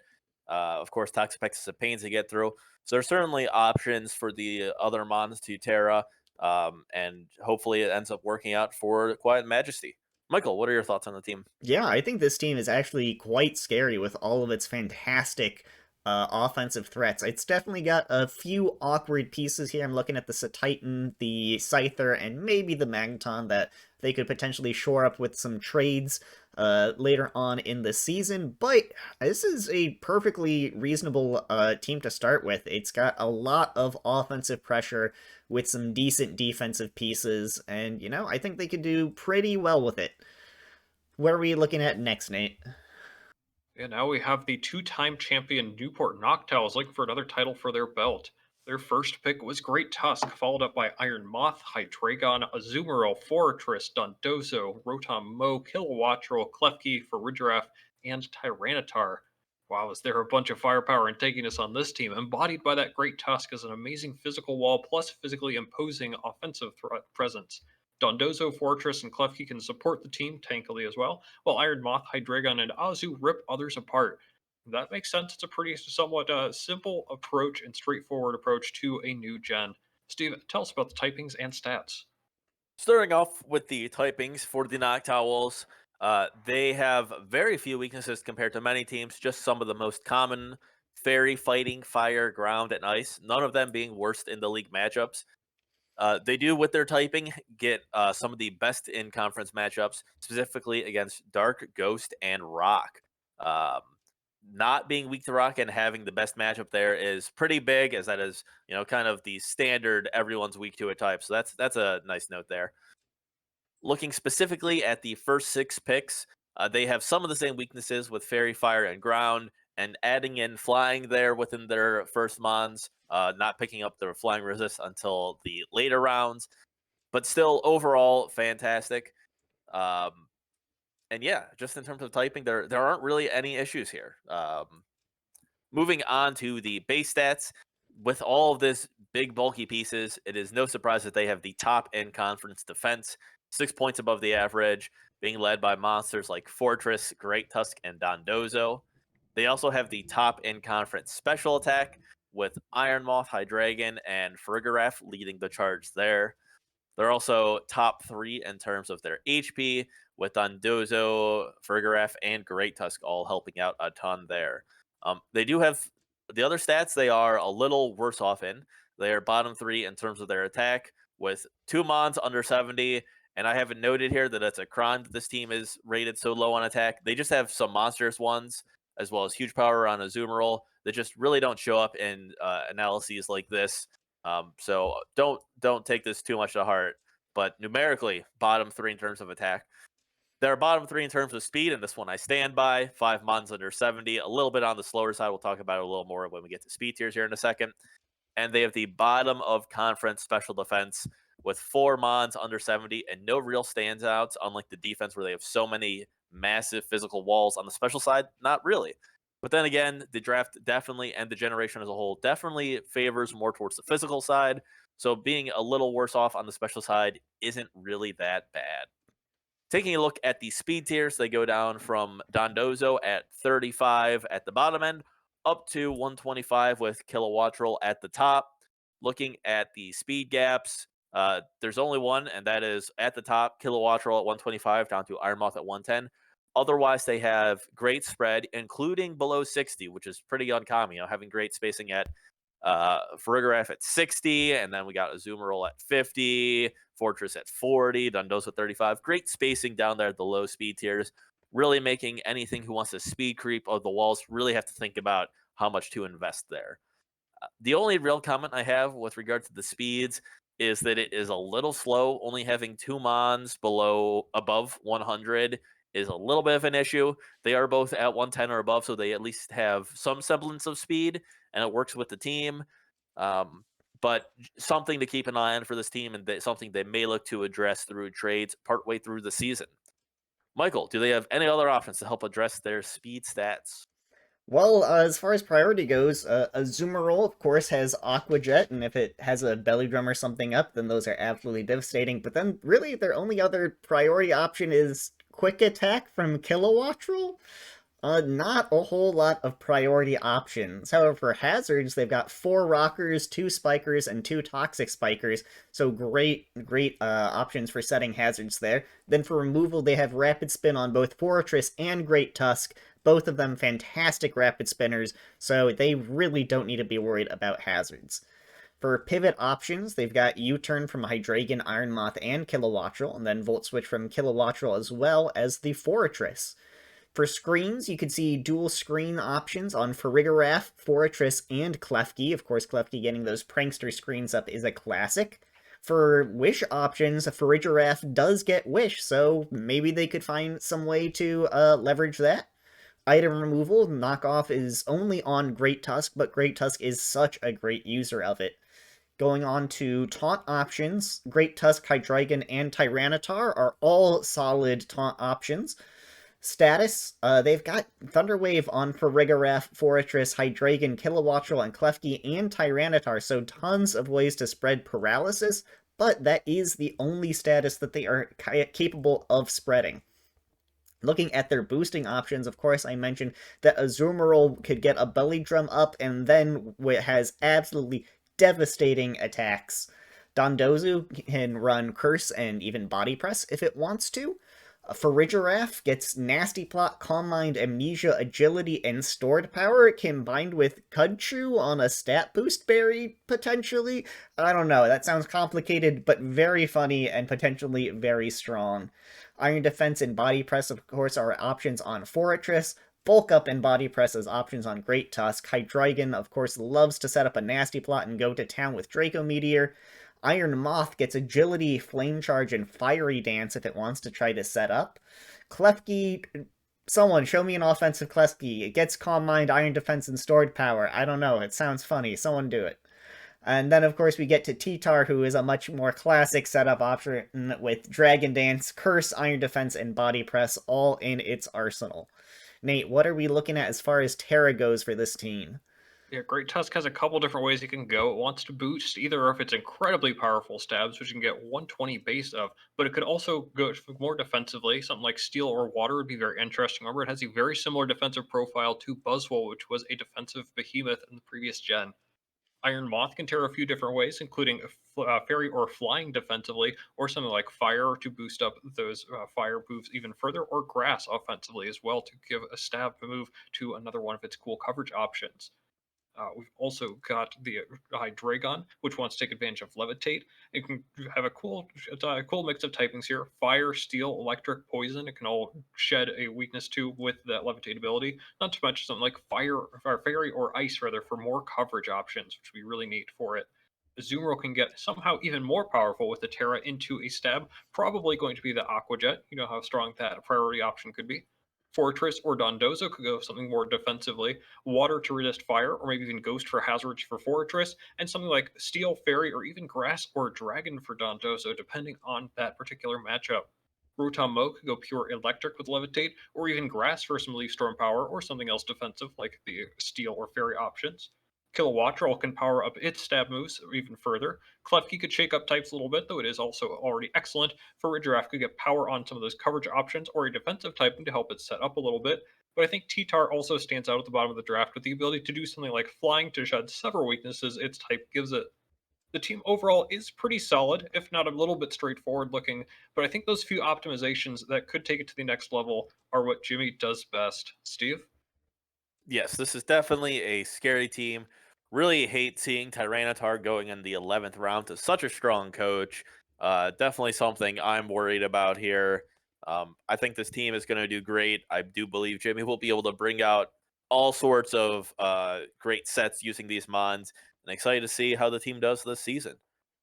Of course, Toxapex is a pain to get through. So there's certainly options for the other mons to Terra, and hopefully it ends up working out for Quiet Majesty. Michael, what are your thoughts on the team? Yeah, I think this team is actually quite scary with all of its fantastic offensive threats. It's definitely got a few awkward pieces here. I'm looking at the Titan, the Scyther, and maybe the Magneton that they could potentially shore up with some trades later on in the season. But this is a perfectly reasonable team to start with. It's got a lot of offensive pressure with some decent defensive pieces, and, I think they could do pretty well with it. What are we looking at next, Nate? And now we have the two-time champion Newport Noctowls looking for another title for their belt. Their first pick was Great Tusk, followed up by Iron Moth, Hydreigon, Azumarill, Fortress, Dondozo, Rotom Mow, Kilowattrel, Klefki, Farigiraf, and Tyranitar. Wow, is there a bunch of firepower and tankiness on this team? Embodied by that Great Tusk is an amazing physical wall plus physically imposing offensive presence. Dondozo, Fortress, and Klefki can support the team tankily as well, while Iron Moth, Hydreigon, and Azu rip others apart. That makes sense. It's a pretty somewhat simple approach and straightforward approach to a new gen. Steve, tell us about the typings and stats. Starting off with the typings for the Noctowls, they have very few weaknesses compared to many teams, just some of the most common: fairy, fighting, fire, ground, and ice, none of them being worst in the league matchups. They do, with their typing, get some of the best in conference matchups, specifically against Dark, Ghost, and Rock. Um, not being weak to Rock and having the best matchup there is pretty big, as that is, kind of the standard everyone's weak to a type. So that's a nice note there. Looking specifically at the first 6 picks, they have some of the same weaknesses with Fairy, Fire, and Ground, and adding in Flying there within their first mons, not picking up their Flying resist until the later rounds, but still overall fantastic. Um, and yeah, just in terms of typing, there aren't really any issues here. Moving on to the base stats, with all of this big bulky pieces, it is no surprise that they have the top in conference defense, 6 points above the average, being led by monsters like Fortress, Great Tusk, and Dondozo. They also have the top in conference special attack, with Iron Moth, Hydreigon, and Farigiraf leading the charge there. They're also top 3 in terms of their HP, with Dondozo, Fergaraf, and Great Tusk all helping out a ton there. They do have the other stats they are a little worse off in. They are bottom 3 in terms of their attack, with 2 Mons under 70. And I haven't noted here that it's a crime that this team is rated so low on attack. They just have some monstrous ones, as well as huge power on Azumarill that just really don't show up in analyses like this. So don't take this too much to heart. But numerically, bottom 3 in terms of attack. They're bottom 3 in terms of speed, and this one I stand by. 5 Mons under 70, a little bit on the slower side. We'll talk about it a little more when we get to speed tiers here in a second. And they have the bottom of conference special defense with 4 Mons under 70 and no real standouts, unlike the defense where they have so many massive physical walls on the special side. Not really. But then again, the draft definitely, and the generation as a whole, definitely favors more towards the physical side. So being a little worse off on the special side isn't really that bad. Taking a look at the speed tiers, they go down from Dondozo at 35 at the bottom end, up to 125 with Kilowattrel at the top. Looking at the speed gaps, there's only one, and that is at the top, Kilowattrel at 125 down to Ironmoth at 110. Otherwise, they have great spread, including below 60, which is pretty uncommon, having great spacing at Fergaraf at 60, and then we got Azumarill at 50, Fortress at 40, Dondozo at 35. Great spacing down there at the low speed tiers, really making anything who wants to speed creep of the walls really have to think about how much to invest there. The only real comment I have with regard to the speeds is that it is a little slow. Only having 2 Mons above 100 is a little bit of an issue. They are both at 110 or above, so they at least have some semblance of speed, and it works with the team. But something to keep an eye on for this team, and something they may look to address through trades partway through the season. Michael, do they have any other options to help address their speed stats? Well, as far as priority goes, Azumarill, of course, has Aqua Jet, and if it has a belly drum or something up, then those are absolutely devastating. But then, really, their only other priority option is Quick Attack from Kilowattrel. Not a whole lot of priority options. However, for hazards, they've got 4 Rockers, 2 Spikers, and 2 Toxic Spikers, so great options for setting hazards there. Then for removal, they have Rapid Spin on both Fortress and Great Tusk, both of them fantastic rapid spinners, so they really don't need to be worried about hazards. For pivot options, they've got U-Turn from Hydreigon, Ironmoth, and Kilowattrel, and then Volt Switch from Kilowattrel as well as the Fortress. For screens, you could see dual screen options on Farigiraf, Fortress, and Klefki. Of course, Klefki getting those prankster screens up is a classic. For wish options, Farigiraf does get wish, so maybe they could find some way to leverage that. Item removal, knockoff is only on Great Tusk, but Great Tusk is such a great user of it. Going on to taunt options, Great Tusk, Hydreigon, and Tyranitar are all solid taunt options. Status, they've got Thunderwave on Farigiraf, Fortress, Hydreigon, Kilowattrel, and Klefki, and Tyranitar, so tons of ways to spread paralysis, but that is the only status that they are capable of spreading. Looking at their boosting options, of course, I mentioned that Azumarill could get a belly drum up, and then it has absolutely devastating attacks. Dondozo can run Curse and even Body Press if it wants to. Farigiraf gets Nasty Plot, Calm Mind, Amnesia, Agility, and Stored Power, combined with Cudchew on a stat boost berry, potentially? I don't know, that sounds complicated, but very funny and potentially very strong. Iron Defense and Body Press, of course, are options on Fortress. Bulk Up and Body Press as options on Great Tusk. Hydreigon, of course, loves to set up a Nasty Plot and go to town with Draco Meteor. Iron Moth gets Agility, Flame Charge, and Fiery Dance if it wants to try to set up. Klefki, someone show me an offensive Klefki. It gets Calm Mind, Iron Defense, and Stored Power. I don't know, it sounds funny. Someone do it. And then, of course, we get to T-Tar, who is a much more classic setup option with Dragon Dance, Curse, Iron Defense, and Body Press all in its arsenal. Nate, what are we looking at as far as Terra goes for this team? Yeah, Great Tusk has a couple different ways it can go. It wants to boost either of its incredibly powerful stabs, which you can get 120 base of, but it could also go more defensively. Something like Steel or Water would be very interesting. Remember, it has a very similar defensive profile to Buzzwole, which was a defensive behemoth in the previous gen. Iron Moth can tear a few different ways, including fairy or flying defensively, or something like fire to boost up those fire moves even further, or grass offensively as well to give a stab move to another one of its cool coverage options. We've also got the Hydreigon, which wants to take advantage of Levitate. It can have a cool mix of typings here: fire, steel, electric, poison. It can all shed a weakness to with that Levitate ability. Not to mention something like fire, or fairy, or ice rather, for more coverage options, which would be really neat for it. Azumarill can get somehow even more powerful with the Terra into a stab. Probably going to be the Aqua Jet. You know how strong that priority option could be. Fortress or Dondozo could go something more defensively, water to resist fire, or maybe even ghost for hazards for Fortress, and something like steel, fairy, or even grass or dragon for Dondozo, depending on that particular matchup. Rotom Mo could go pure electric with Levitate, or even grass for some Leaf Storm power, or something else defensive like the steel or fairy options. Kilowattrel can power up its stab moves even further. Klefki could shake up types a little bit, though it is also already excellent. For Redraft could get power on some of those coverage options or a defensive typing to help it set up a little bit. But I think T-Tar also stands out at the bottom of the draft with the ability to do something like flying to shed several weaknesses its type gives it. The team overall is pretty solid, if not a little bit straightforward looking, but I think those few optimizations that could take it to the next level are what Jimmy does best. Steve? Yes, this is definitely a scary team. Really hate seeing Tyranitar going in the 11th round to such a strong coach. Definitely something I'm worried about here. I think this team is going to do great. I do believe Jimmy will be able to bring out all sorts of great sets using these mons, and excited to see how the team does this season.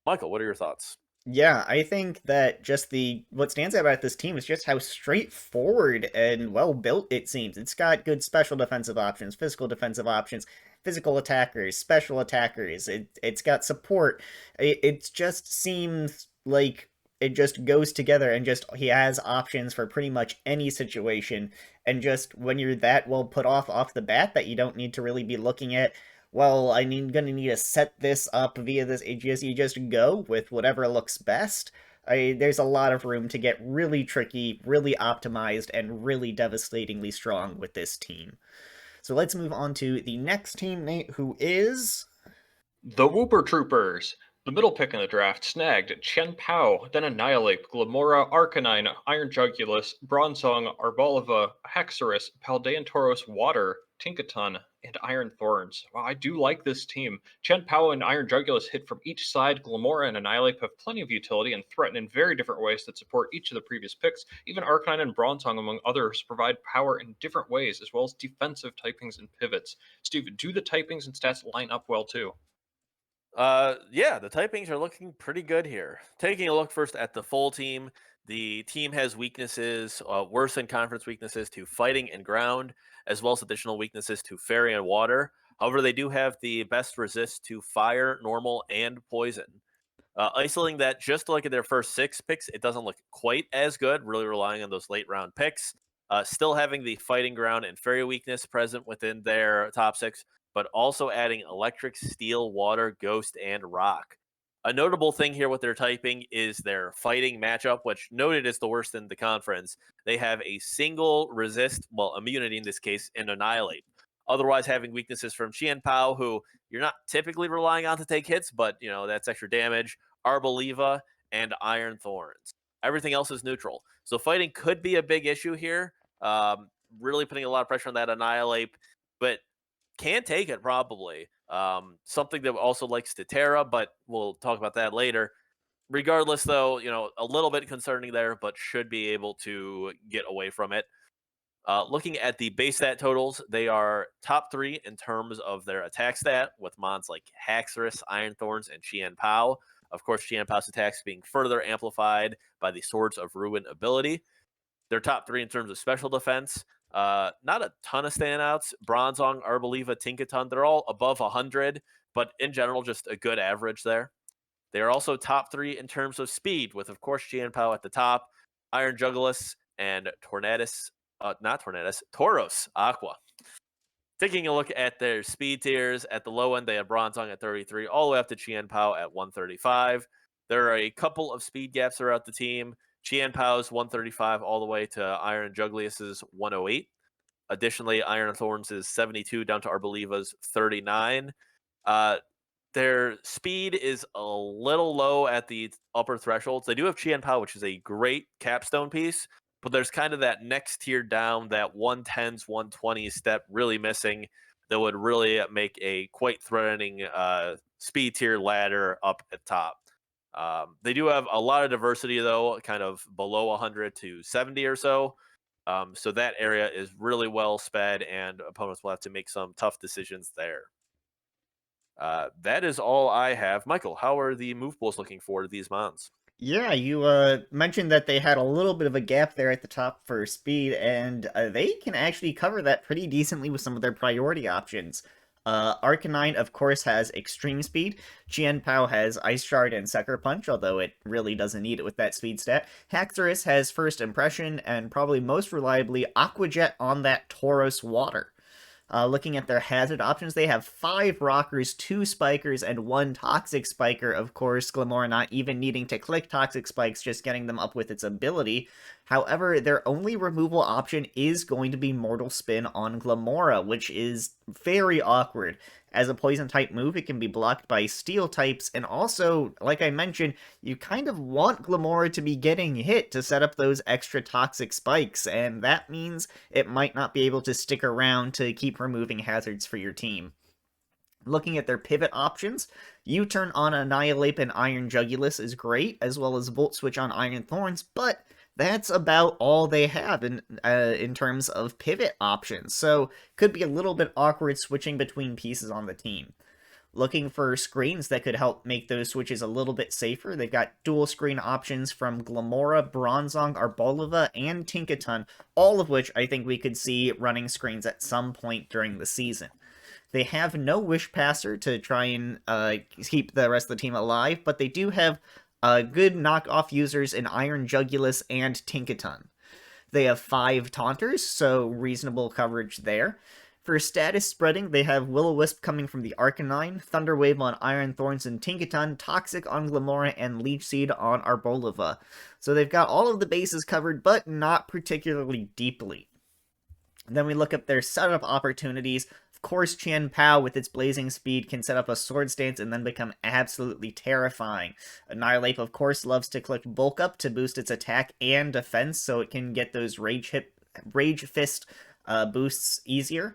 Michael, what are your thoughts? Yeah, I think that just the what stands out about this team is just how straightforward and well built it seems. It's got good special defensive options, physical defensive options, physical attackers, special attackers. It's got support. It just seems like it just goes together and just he has options for pretty much any situation. And just when you're that well put off the bat that you don't need to really be looking at, well, gonna need to set this up via this AGS. You just go with whatever looks best. There's a lot of room to get really tricky, really optimized, and really devastatingly strong with this team. So let's move on to the next team, Nate, who is... The Wooper Troopers. The middle pick in the draft snagged Chen Pao, then Annihilate, Glamora, Arcanine, Iron Jugulus, Bronzong, Arboliva, Hexorus, Paldeantoros Water, Tinkaton, and Iron Thorns. Wow, I do like this team. Chen Pao and Iron Jugulus hit from each side. Glamora and Annihilate have plenty of utility and threaten in very different ways that support each of the previous picks. Even Arcanine and Bronzong, among others, provide power in different ways, as well as defensive typings and pivots. Steve, do the typings and stats line up well too? Yeah, the typings are looking pretty good here. Taking a look first at the full team, the team has weaknesses, worse than conference weaknesses to fighting and ground, as well as additional weaknesses to fairy and water. However, they do have the best resist to fire, normal, and poison. Isolating that just like in their first six picks, it doesn't look quite as good, really relying on those late round picks. Still having the fighting ground and fairy weakness present within their top six, but also adding electric, steel, water, ghost, and rock. A notable thing here with their typing is their fighting matchup, which noted is the worst in the conference. They have a single resist, well, immunity in this case, and annihilate. Otherwise, having weaknesses from Qian Pao, who you're not typically relying on to take hits, but that's extra damage. Arboliva and Iron Thorns. Everything else is neutral. So fighting could be a big issue here. Really putting a lot of pressure on that Annihilate, but can take it probably. Something that also likes to Terra, but we'll talk about that later. Regardless, though, a little bit concerning there, but should be able to get away from it. Looking at the base stat totals, they are top three in terms of their attack stat, with mons like Haxorus, Iron Thorns, and Qian Pao. Of course, Qian Pao's attacks being further amplified by the Swords of Ruin ability. They're top three in terms of special defense. Not a ton of standouts. Bronzong, Arboliva, Tinkaton, they're all above 100, but in general, just a good average there. They are also top three in terms of speed, with, of course, Qian Pao at the top, Iron Jugulus, and Tauros Aqua. Taking a look at their speed tiers, at the low end, they have Bronzong at 33, all the way up to Qian Pao at 135. There are a couple of speed gaps throughout the team. Qian Pao's 135 all the way to Iron Jugulius's 108. Additionally, Iron Thorns is 72 down to Arboliva's 39. Their speed is a little low at the upper thresholds. They do have Chien Pao, which is a great capstone piece, but there's kind of that next tier down, that 110s, 120s step really missing that would really make a quite threatening speed tier ladder up at top. They do have a lot of diversity, though, kind of below 100 to 70 or so. So that area is really well sped, and opponents will have to make some tough decisions there. That is all I have. Michael, how are the move pools looking for these mons? Yeah, you mentioned that they had a little bit of a gap there at the top for speed, and they can actually cover that pretty decently with some of their priority options. Arcanine, of course, has extreme speed. Chien Pao has Ice Shard and Sucker Punch, although it really doesn't need it with that speed stat. Haxorus has First Impression, and probably most reliably, Aqua Jet on that Tauros Water. Looking at their hazard options, they have 5 Rockers, 2 Spikers, and 1 Toxic Spiker. Of course, Glamora not even needing to click Toxic Spikes, just getting them up with its ability. However, their only removal option is going to be Mortal Spin on Glamora, which is very awkward. As a Poison-type move, it can be blocked by Steel types, and also, like I mentioned, you kind of want Glamora to be getting hit to set up those extra Toxic Spikes, and that means it might not be able to stick around to keep removing hazards for your team. Looking at their pivot options, U-turn on Annihilate and Iron Jugulus is great, as well as Volt Switch on Iron Thorns, but that's about all they have in terms of pivot options, so could be a little bit awkward switching between pieces on the team. Looking for screens that could help make those switches a little bit safer, they've got dual screen options from Glamora, Bronzong, Arboliva, and Tinkaton, all of which I think we could see running screens at some point during the season. They have no Wish Passer to try and keep the rest of the team alive, but they do have good knockoff users in Iron Jugulus and Tinkaton. They have 5 Taunters, so reasonable coverage there. For status spreading, they have Will-O-Wisp coming from the Arcanine, Thunderwave on Iron Thorns and Tinkaton, Toxic on Glamora, and Leech Seed on Arboliva. So they've got all of the bases covered, but not particularly deeply. Then we look at their setup opportunities. Of course, Chien Pao, with its blazing speed, can set up a Swords Dance and then become absolutely terrifying. Annihilate, of course, loves to click Bulk Up to boost its attack and defense, so it can get those Rage Fist boosts easier.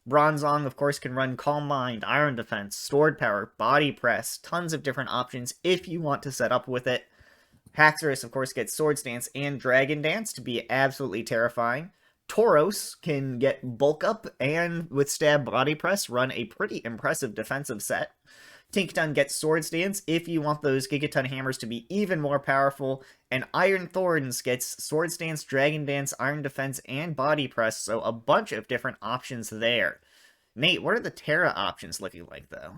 Bronzong, of course, can run Calm Mind, Iron Defense, Sword Power, Body Press, tons of different options if you want to set up with it. Haxorus, of course, gets Swords Dance and Dragon Dance to be absolutely terrifying. Tauros can get Bulk Up and with Stab Body Press run a pretty impressive defensive set. Tinkaton gets Swords Dance if you want those Gigaton Hammers to be even more powerful, and Iron Thorns gets Swords Dance, Dragon Dance, Iron Defense, and Body Press, so a bunch of different options there. Nate, what are the Terra options looking like, though?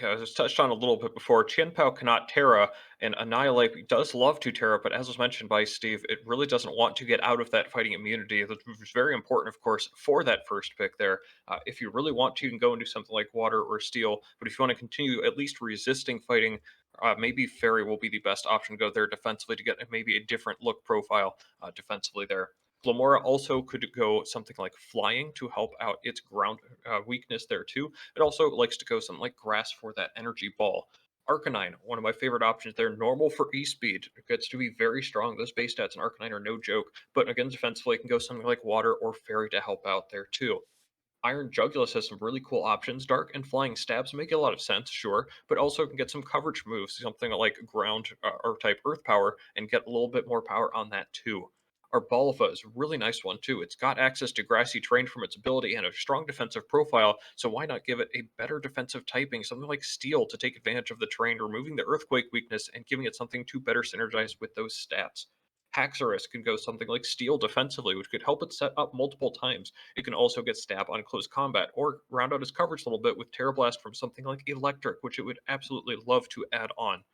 Yeah, as was touched on a little bit before, Chien Pao cannot Terra, and Annihilate does love to Terra, but as was mentioned by Steve, it really doesn't want to get out of that fighting immunity. That was very important, of course, for that first pick there. If you really want to, you can go and do something like Water or Steel, but if you want to continue at least resisting fighting, maybe Fairy will be the best option to go there defensively to get maybe a different look profile defensively there. Glamora also could go something like Flying to help out its ground weakness there too. It also likes to go something like Grass for that energy ball. Arcanine, one of my favorite options there, normal for E-Speed. It gets to be very strong. Those base stats in Arcanine are no joke, but again, defensively, it can go something like Water or Fairy to help out there too. Iron Jugulus has some really cool options. Dark and Flying Stabs make a lot of sense, sure, but also can get some coverage moves, something like Ground or type Earth Power, and get a little bit more power on that too. Arboliva is a really nice one too. It's got access to grassy terrain from its ability and a strong defensive profile, so why not give it a better defensive typing, something like Steel to take advantage of the terrain, removing the Earthquake weakness and giving it something to better synergize with those stats. Haxorus can go something like Steel defensively, which could help it set up multiple times. It can also get Stab on close combat, or round out its coverage a little bit with Terra Blast from something like Electric, which it would absolutely love to add on.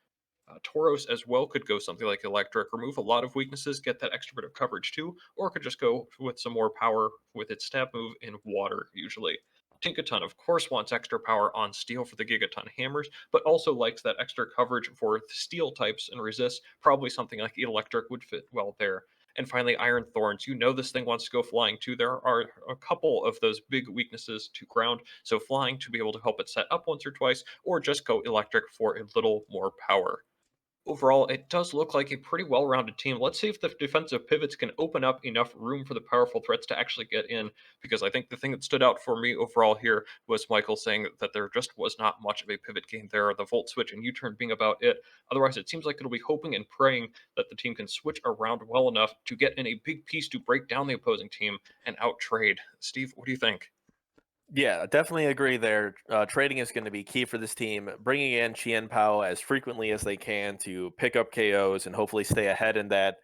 Tauros as well could go something like Electric, remove a lot of weaknesses, get that extra bit of coverage too, or could just go with some more power with its stab move in Water, usually. Tinkaton, of course, wants extra power on Steel for the Gigaton Hammers, but also likes that extra coverage for Steel types and resists. Probably something like Electric would fit well there. And finally, Iron Thorns. You know this thing wants to go flying too. There are a couple of those big weaknesses to ground, so flying to be able to help it set up once or twice, or just go electric for a little more power. Overall, it does look like a pretty well-rounded team. Let's see if the defensive pivots can open up enough room for the powerful threats to actually get in, because I think the thing that stood out for me overall here was Michael saying that there just was not much of a pivot game there, the Volt Switch and U-turn being about it. Otherwise, it seems like it'll be hoping and praying that the team can switch around well enough to get in a big piece to break down the opposing team and out-trade. Steve, what do you think? Yeah, definitely agree there. Trading is going to be key for this team. Bringing in Chien Pao as frequently as they can to pick up KOs and hopefully stay ahead in that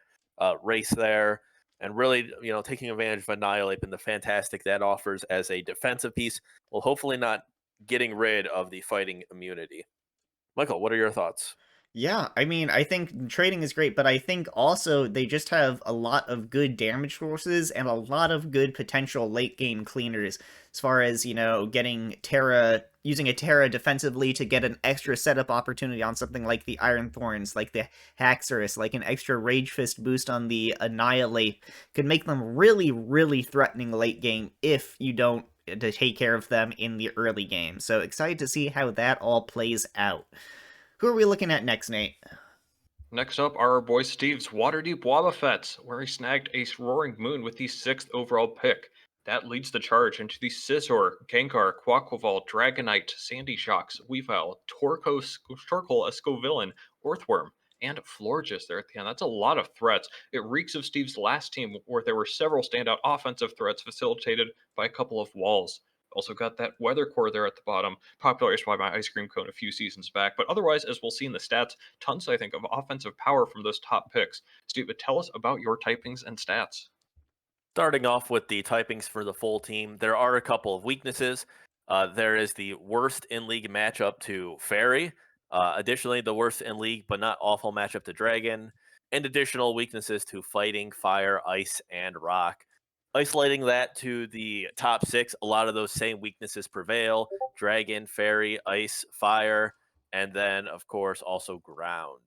race there. And really, taking advantage of Annihilate and the fantastic that offers as a defensive piece, while hopefully not getting rid of the fighting immunity. Michael, what are your thoughts? Yeah, I mean, I think trading is great, but I think also they just have a lot of good damage sources and a lot of good potential late game cleaners as far as, getting Terra, using a Terra defensively to get an extra setup opportunity on something like the Iron Thorns, like the Haxorus, like an extra Rage Fist boost on the Annihilate could make them really, really threatening late game if you don't to take care of them in the early game. So excited to see how that all plays out. Who are we looking at next, Nate? Next up are our boy Steve's Waterdeep Wobbuffets, where he snagged a Roaring Moon with the 6th overall pick. That leads the charge into the Scizor, Gengar, Quaquaval, Dragonite, Sandy Shocks, Weavile, Torkoal, Escovillain, Earthworm, and Florges there at the end. That's a lot of threats. It reeks of Steve's last team, where there were several standout offensive threats facilitated by a couple of walls. Also got that weather core there at the bottom, popularized by my ice cream cone a few seasons back. But otherwise, as we'll see in the stats, tons, I think, of offensive power from those top picks. Steve, tell us about your typings and stats. Starting off with the typings for the full team, there are a couple of weaknesses. There is the worst in league matchup to Fairy. Additionally, the worst in league but not awful matchup to Dragon, and additional weaknesses to Fighting, Fire, Ice, and Rock. Isolating that to the top 6, a lot of those same weaknesses prevail: Dragon, Fairy, Ice, Fire, and then, of course, also Ground.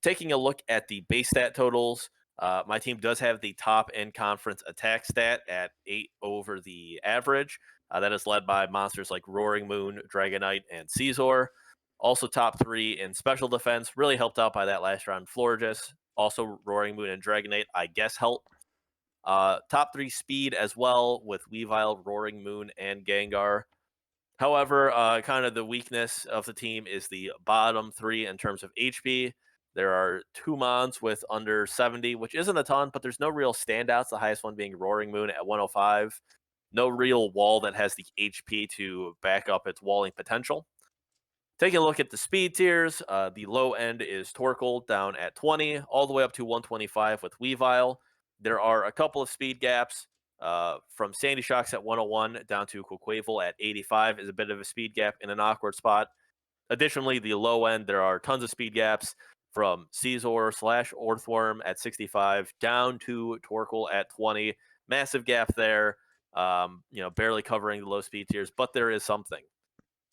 Taking a look at the base stat totals, my team does have the top in conference attack stat at 8 over the average. That is led by monsters like Roaring Moon, Dragonite, and Scizor. Also top 3 in special defense, really helped out by that last round Florges. Also Roaring Moon and Dragonite, I guess, help. Top 3 speed as well with Weavile, Roaring Moon, and Gengar. However, kind of the weakness of the team is the bottom 3 in terms of HP. There are 2 Mons with under 70, which isn't a ton, but there's no real standouts, the highest one being Roaring Moon at 105. No real wall that has the HP to back up its walling potential. Taking a look at the speed tiers, the low end is Torkoal down at 20, all the way up to 125 with Weavile. There are a couple of speed gaps. From Sandy Shocks at 101 down to Quaquaval at 85 is a bit of a speed gap in an awkward spot. Additionally, the low end, there are tons of speed gaps from Scizor / Earthworm at 65 down to Torkoal at 20. Massive gap there, barely covering the low speed tiers, but there is something.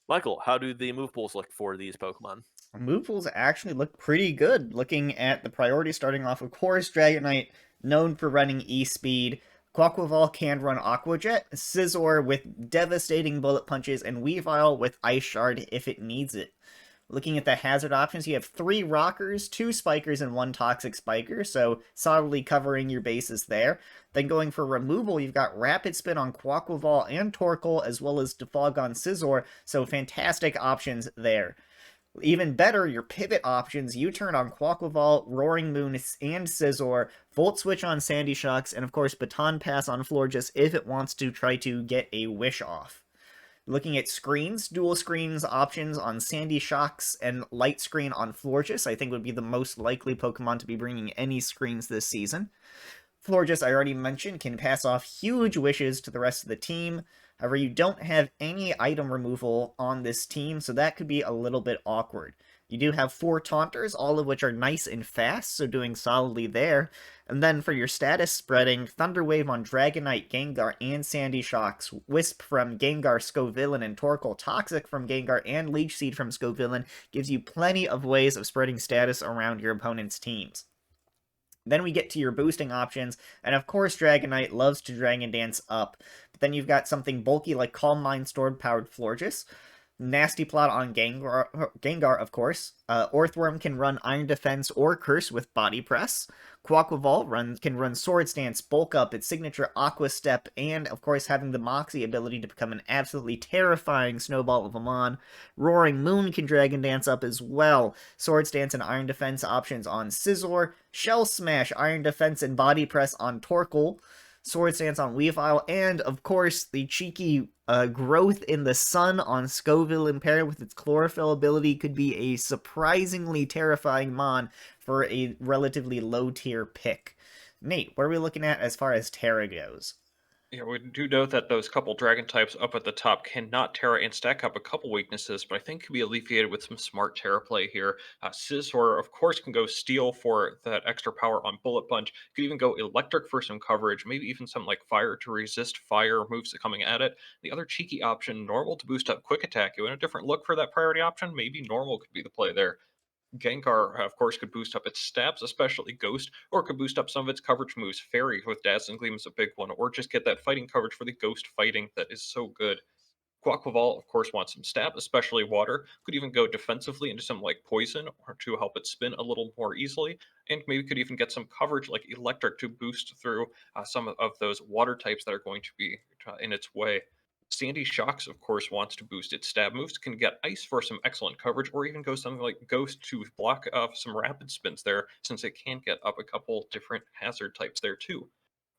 Michael, how do the move pools look for these Pokemon? Move pools actually look pretty good. Looking at the priority, starting off, of course, Dragonite, known for running E-Speed. Quaquaval can run Aqua Jet. Scizor with devastating bullet punches, and Weavile with Ice Shard if it needs it. Looking at the hazard options, you have 3 Rockers, 2 Spikers, and 1 Toxic Spiker, so solidly covering your bases there. Then going for removal, you've got Rapid Spin on Quaquaval and Torkoal, as well as Defog on Scizor, so fantastic options there. Even better, your pivot options, U-turn on Quaquaval, Roaring Moon, and Scizor, Volt Switch on Sandy Shocks, and of course Baton Pass on Florges if it wants to try to get a wish off. Looking at screens, dual screens options on Sandy Shocks and Light Screen on Florges, I think would be the most likely Pokemon to be bringing any screens this season. Florges, I already mentioned, can pass off huge wishes to the rest of the team. However, you don't have any item removal on this team, so that could be a little bit awkward. You do have 4 Taunters, all of which are nice and fast, so doing solidly there. And then for your status spreading, Thunder Wave on Dragonite, Gengar, and Sandy Shocks, Wisp from Gengar, Scovillain, and Torkoal, Toxic from Gengar, and Leech Seed from Scovillain gives you plenty of ways of spreading status around your opponent's teams. Then we get to your boosting options, and of course Dragonite loves to Dragon Dance up. But then you've got something bulky like Calm Mind Stored Powered Florges, Nasty Plot on Gengar, of course. Orthworm can run Iron Defense or Curse with Body Press. Quaquaval can run Sword Stance, Bulk Up, its signature Aqua Step, and, of course, having the Moxie ability to become an absolutely terrifying Snowball of a Mon. Roaring Moon can Dragon Dance up as well. Sword Stance and Iron Defense options on Scizor. Shell Smash, Iron Defense, and Body Press on Torkoal. Sword Stance on Weavile, and of course the cheeky Growth in the Sun on Scoville, impaired with its Chlorophyll ability, could be a surprisingly terrifying mon for a relatively low tier pick. Nate, what are we looking at as far as Terra goes? Yeah, we do note that those couple dragon types up at the top cannot Terra and stack up a couple weaknesses, but I think can be alleviated with some smart Terra play here. Scizor, of course, can go Steel for that extra power on Bullet Punch. Could even go Electric for some coverage, maybe even some like Fire to resist fire moves coming at it. The other cheeky option, Normal to boost up Quick Attack. You want a different look for that priority option? Maybe Normal could be the play there. Gengar, of course, could boost up its stabs, especially Ghost, or could boost up some of its coverage moves. Fairy with Dazzling Gleam is a big one, or just get that fighting coverage for the Ghost fighting that is so good. Quaquaval, of course, wants some stab, especially water. Could even go defensively into some like poison or to help it spin a little more easily. And maybe could even get some coverage like electric to boost through some of those water types that are going to be in its way. Sandy Shocks, of course, wants to boost its stab moves, can get ice for some excellent coverage, or even go something like Ghost to block off some rapid spins there, since it can get up a couple different hazard types there too.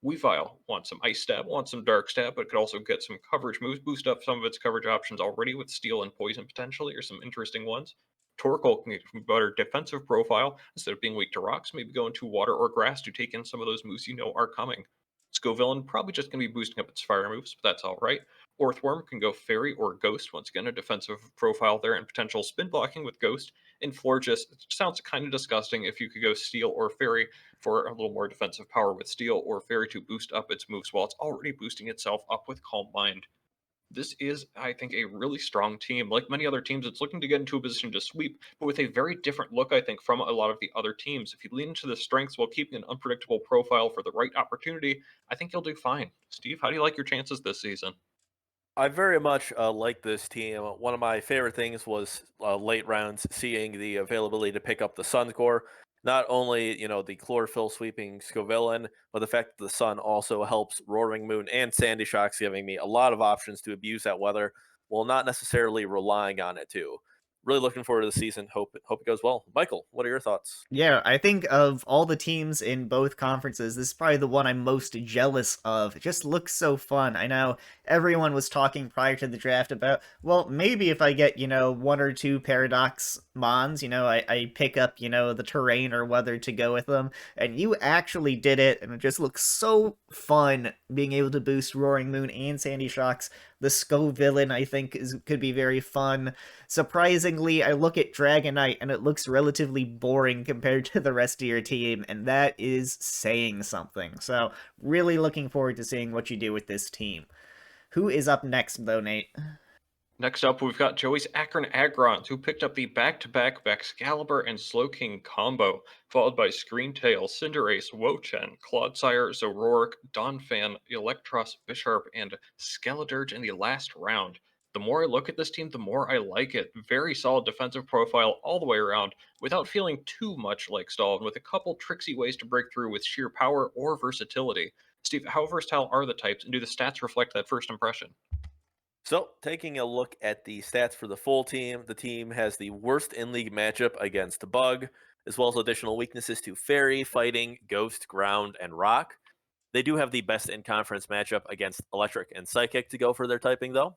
Weavile wants some Ice Stab, wants some Dark Stab, but could also get some coverage moves, boost up some of its coverage options already with Steel and Poison potentially, or some interesting ones. Torkoal can get a better defensive profile. Instead of being weak to rocks, maybe go into water or grass to take in some of those moves you know are coming. Scoville probably just going to be boosting up its fire moves, but that's all right. Orthworm can go Fairy or Ghost, once again a defensive profile there, and potential spin blocking with Ghost. And Florges sounds kind of disgusting if you could go Steel or Fairy for a little more defensive power with Steel, or Fairy to boost up its moves while it's already boosting itself up with Calm Mind. This is, I think, a really strong team. Like many other teams, it's looking to get into a position to sweep, but with a very different look, I think, from a lot of the other teams. If you lean into the strengths while keeping an unpredictable profile for the right opportunity, I think you'll do fine. Steve, how do you like your chances this season? I very much like this team. One of my favorite things was late rounds, seeing the availability to pick up the Sun Core. Not only the chlorophyll sweeping Scovillain, but the fact that the Sun also helps Roaring Moon and Sandy Shocks, giving me a lot of options to abuse that weather, while not necessarily relying on it too. Really looking forward to the season. Hope it goes well. Michael, what are your thoughts? Yeah, I think of all the teams in both conferences, this is probably the one I'm most jealous of. It just looks so fun. I know everyone was talking prior to the draft about, well, maybe if I get, one or two Paradox Mons, I pick up, the terrain or weather to go with them. And you actually did it, and it just looks so fun being able to boost Roaring Moon and Sandy Shocks. The Scovillain, I think, could be very fun. Surprisingly, I look at Dragonite and it looks relatively boring compared to the rest of your team, and that is saying something. So, really looking forward to seeing what you do with this team. Who is up next, though, Nate? Next up, we've got Joey's Akron Aggrons, who picked up the back-to-back Excalibur and Slowking combo, followed by Screentail, Cinderace, Wochen, Clodsire, Zoroark, Donphan, Electros, Bisharp, and Skeledirge in the last round. The more I look at this team, the more I like it. Very solid defensive profile all the way around, without feeling too much like Stall, and with a couple tricksy ways to break through with sheer power or versatility. Steve, how versatile are the types, and do the stats reflect that first impression? So, taking a look at the stats for the full team, the team has the worst in league matchup against Bug, as well as additional weaknesses to Fairy, Fighting, Ghost, Ground, and Rock. They do have the best in conference matchup against Electric and Psychic to go for their typing, though.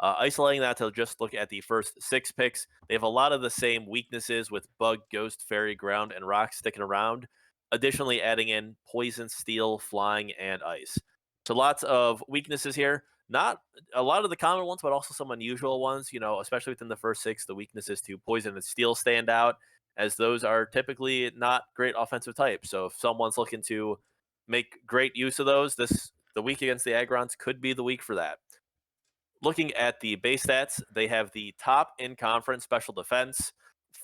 Isolating that to just look at the first 6 picks, they have a lot of the same weaknesses with Bug, Ghost, Fairy, Ground, and Rock sticking around. Additionally, adding in Poison, Steel, Flying, and Ice. So lots of weaknesses here. Not a lot of the common ones, but also some unusual ones. Especially within the first 6, the weaknesses to Poison and Steel stand out, as those are typically not great offensive types. So if someone's looking to make great use of those, the week against the Agrons could be the week for that. Looking at the base stats, they have the top in conference special defense,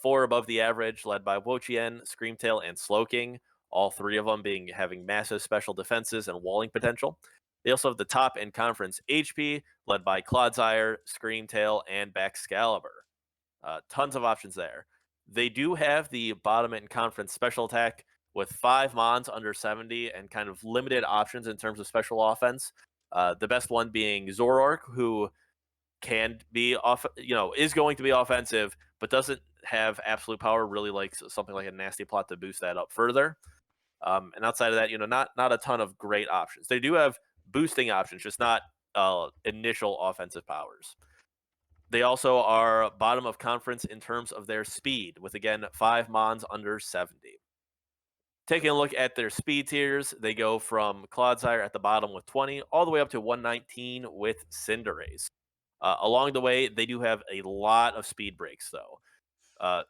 4 above the average, led by Wochien, Screamtail, and Slowking. all three of them having massive special defenses and walling potential. They also have the top in conference HP, led by Clodsire, Screamtail, and Baxcalibur. Tons of options there. They do have the bottom in conference special attack with 5 Mons under 70 and kind of limited options in terms of special offense. The best one being Zoroark, who can be is going to be offensive, but doesn't have absolute power. Really likes something like a nasty plot to boost that up further. And outside of that, not a ton of great options. They do have boosting options, just not initial offensive powers. They also are bottom of conference in terms of their speed, with again 5 Mons under 70. Taking a look at their speed tiers, they go from Clodsire at the bottom with 20, all the way up to 119 with Cinderace. Along the way, they do have a lot of speed breaks, though.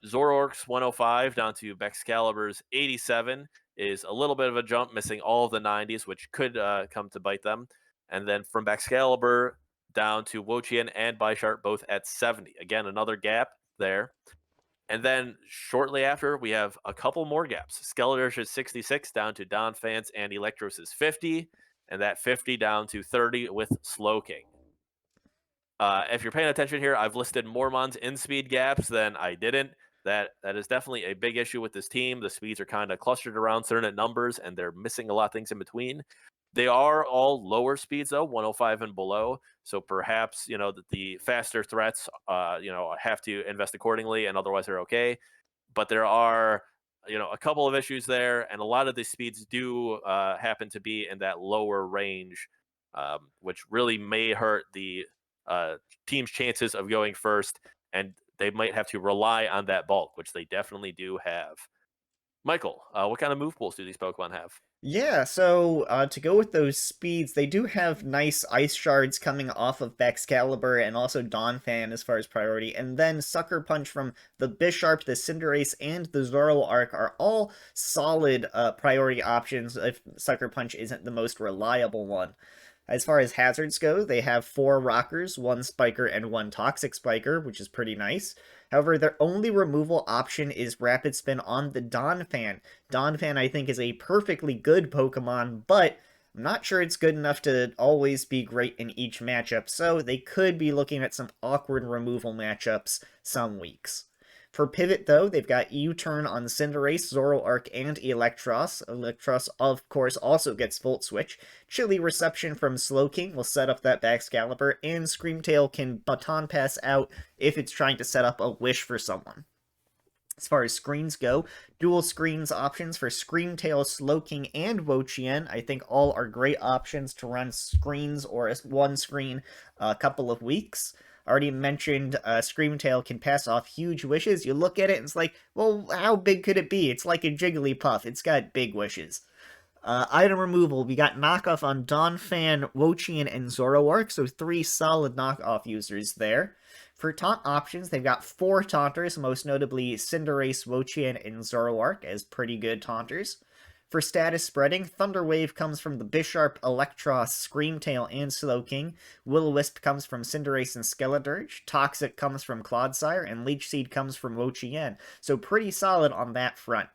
Zoroark's 105 down to Baxcalibur's 87 is a little bit of a jump, missing all of the 90s, which could come to bite them. And then from Baxcalibur down to Wo-Chien and Bisharp, both at 70. Again, another gap there. And then shortly after, we have a couple more gaps. Skeletor's is 66 down to Donphan's and Electros' 50, and that 50 down to 30 with Slowking. If you're paying attention here, I've listed more Mons in speed gaps than I didn't. That is definitely a big issue with this team. The speeds are kind of clustered around certain numbers, and they're missing a lot of things in between. They are all lower speeds, though, 105 and below. So perhaps, the faster threats, have to invest accordingly, and otherwise they're okay. But there are, a couple of issues there, and a lot of these speeds do happen to be in that lower range, which really may hurt the team's chances of going first, and they might have to rely on that bulk, which they definitely do have. Michael, what kind of move pools do these Pokemon have? Yeah, so to go with those speeds, they do have nice ice shards coming off of Baxcalibur and also Donphan as far as priority, and then Sucker Punch from the Bisharp, the Cinderace, and the Zoroark are all solid priority options if Sucker Punch isn't the most reliable one. As far as hazards go, they have 4 Rockers, 1 Spiker, and 1 Toxic Spiker, which is pretty nice. However, their only removal option is Rapid Spin on the Donphan. Donphan, I think, is a perfectly good Pokemon, but I'm not sure it's good enough to always be great in each matchup, so they could be looking at some awkward removal matchups some weeks. For Pivot, though, they've got U-Turn on Cinderace, Zoroark, and Electros. Electros, of course, also gets Volt Switch. Chilly Reception from Slowking will set up that Baxcalibur, and Screamtail can Baton Pass out if it's trying to set up a Wish for someone. As far as screens go, dual screens options for Screamtail, Slowking, and Wo-Chien, I think all are great options to run screens or one screen a couple of weeks. Already mentioned Screamtail can pass off huge wishes. You look at it and it's like, well, how big could it be? It's like a Jigglypuff. It's got big wishes. Item removal, we got knockoff on Donphan, Wo-Chien, and Zoroark, so 3 solid knockoff users there. For taunt options, they've got 4 taunters, most notably Cinderace, Wo-Chien, and Zoroark as pretty good taunters. For status spreading, Thunder Wave comes from the Bisharp, Electros, Screamtail, and Slowking. Will-O-Wisp comes from Cinderace and Skeledirge. Toxic comes from Clodsire, and Leech Seed comes from Wo-Chien. So pretty solid on that front.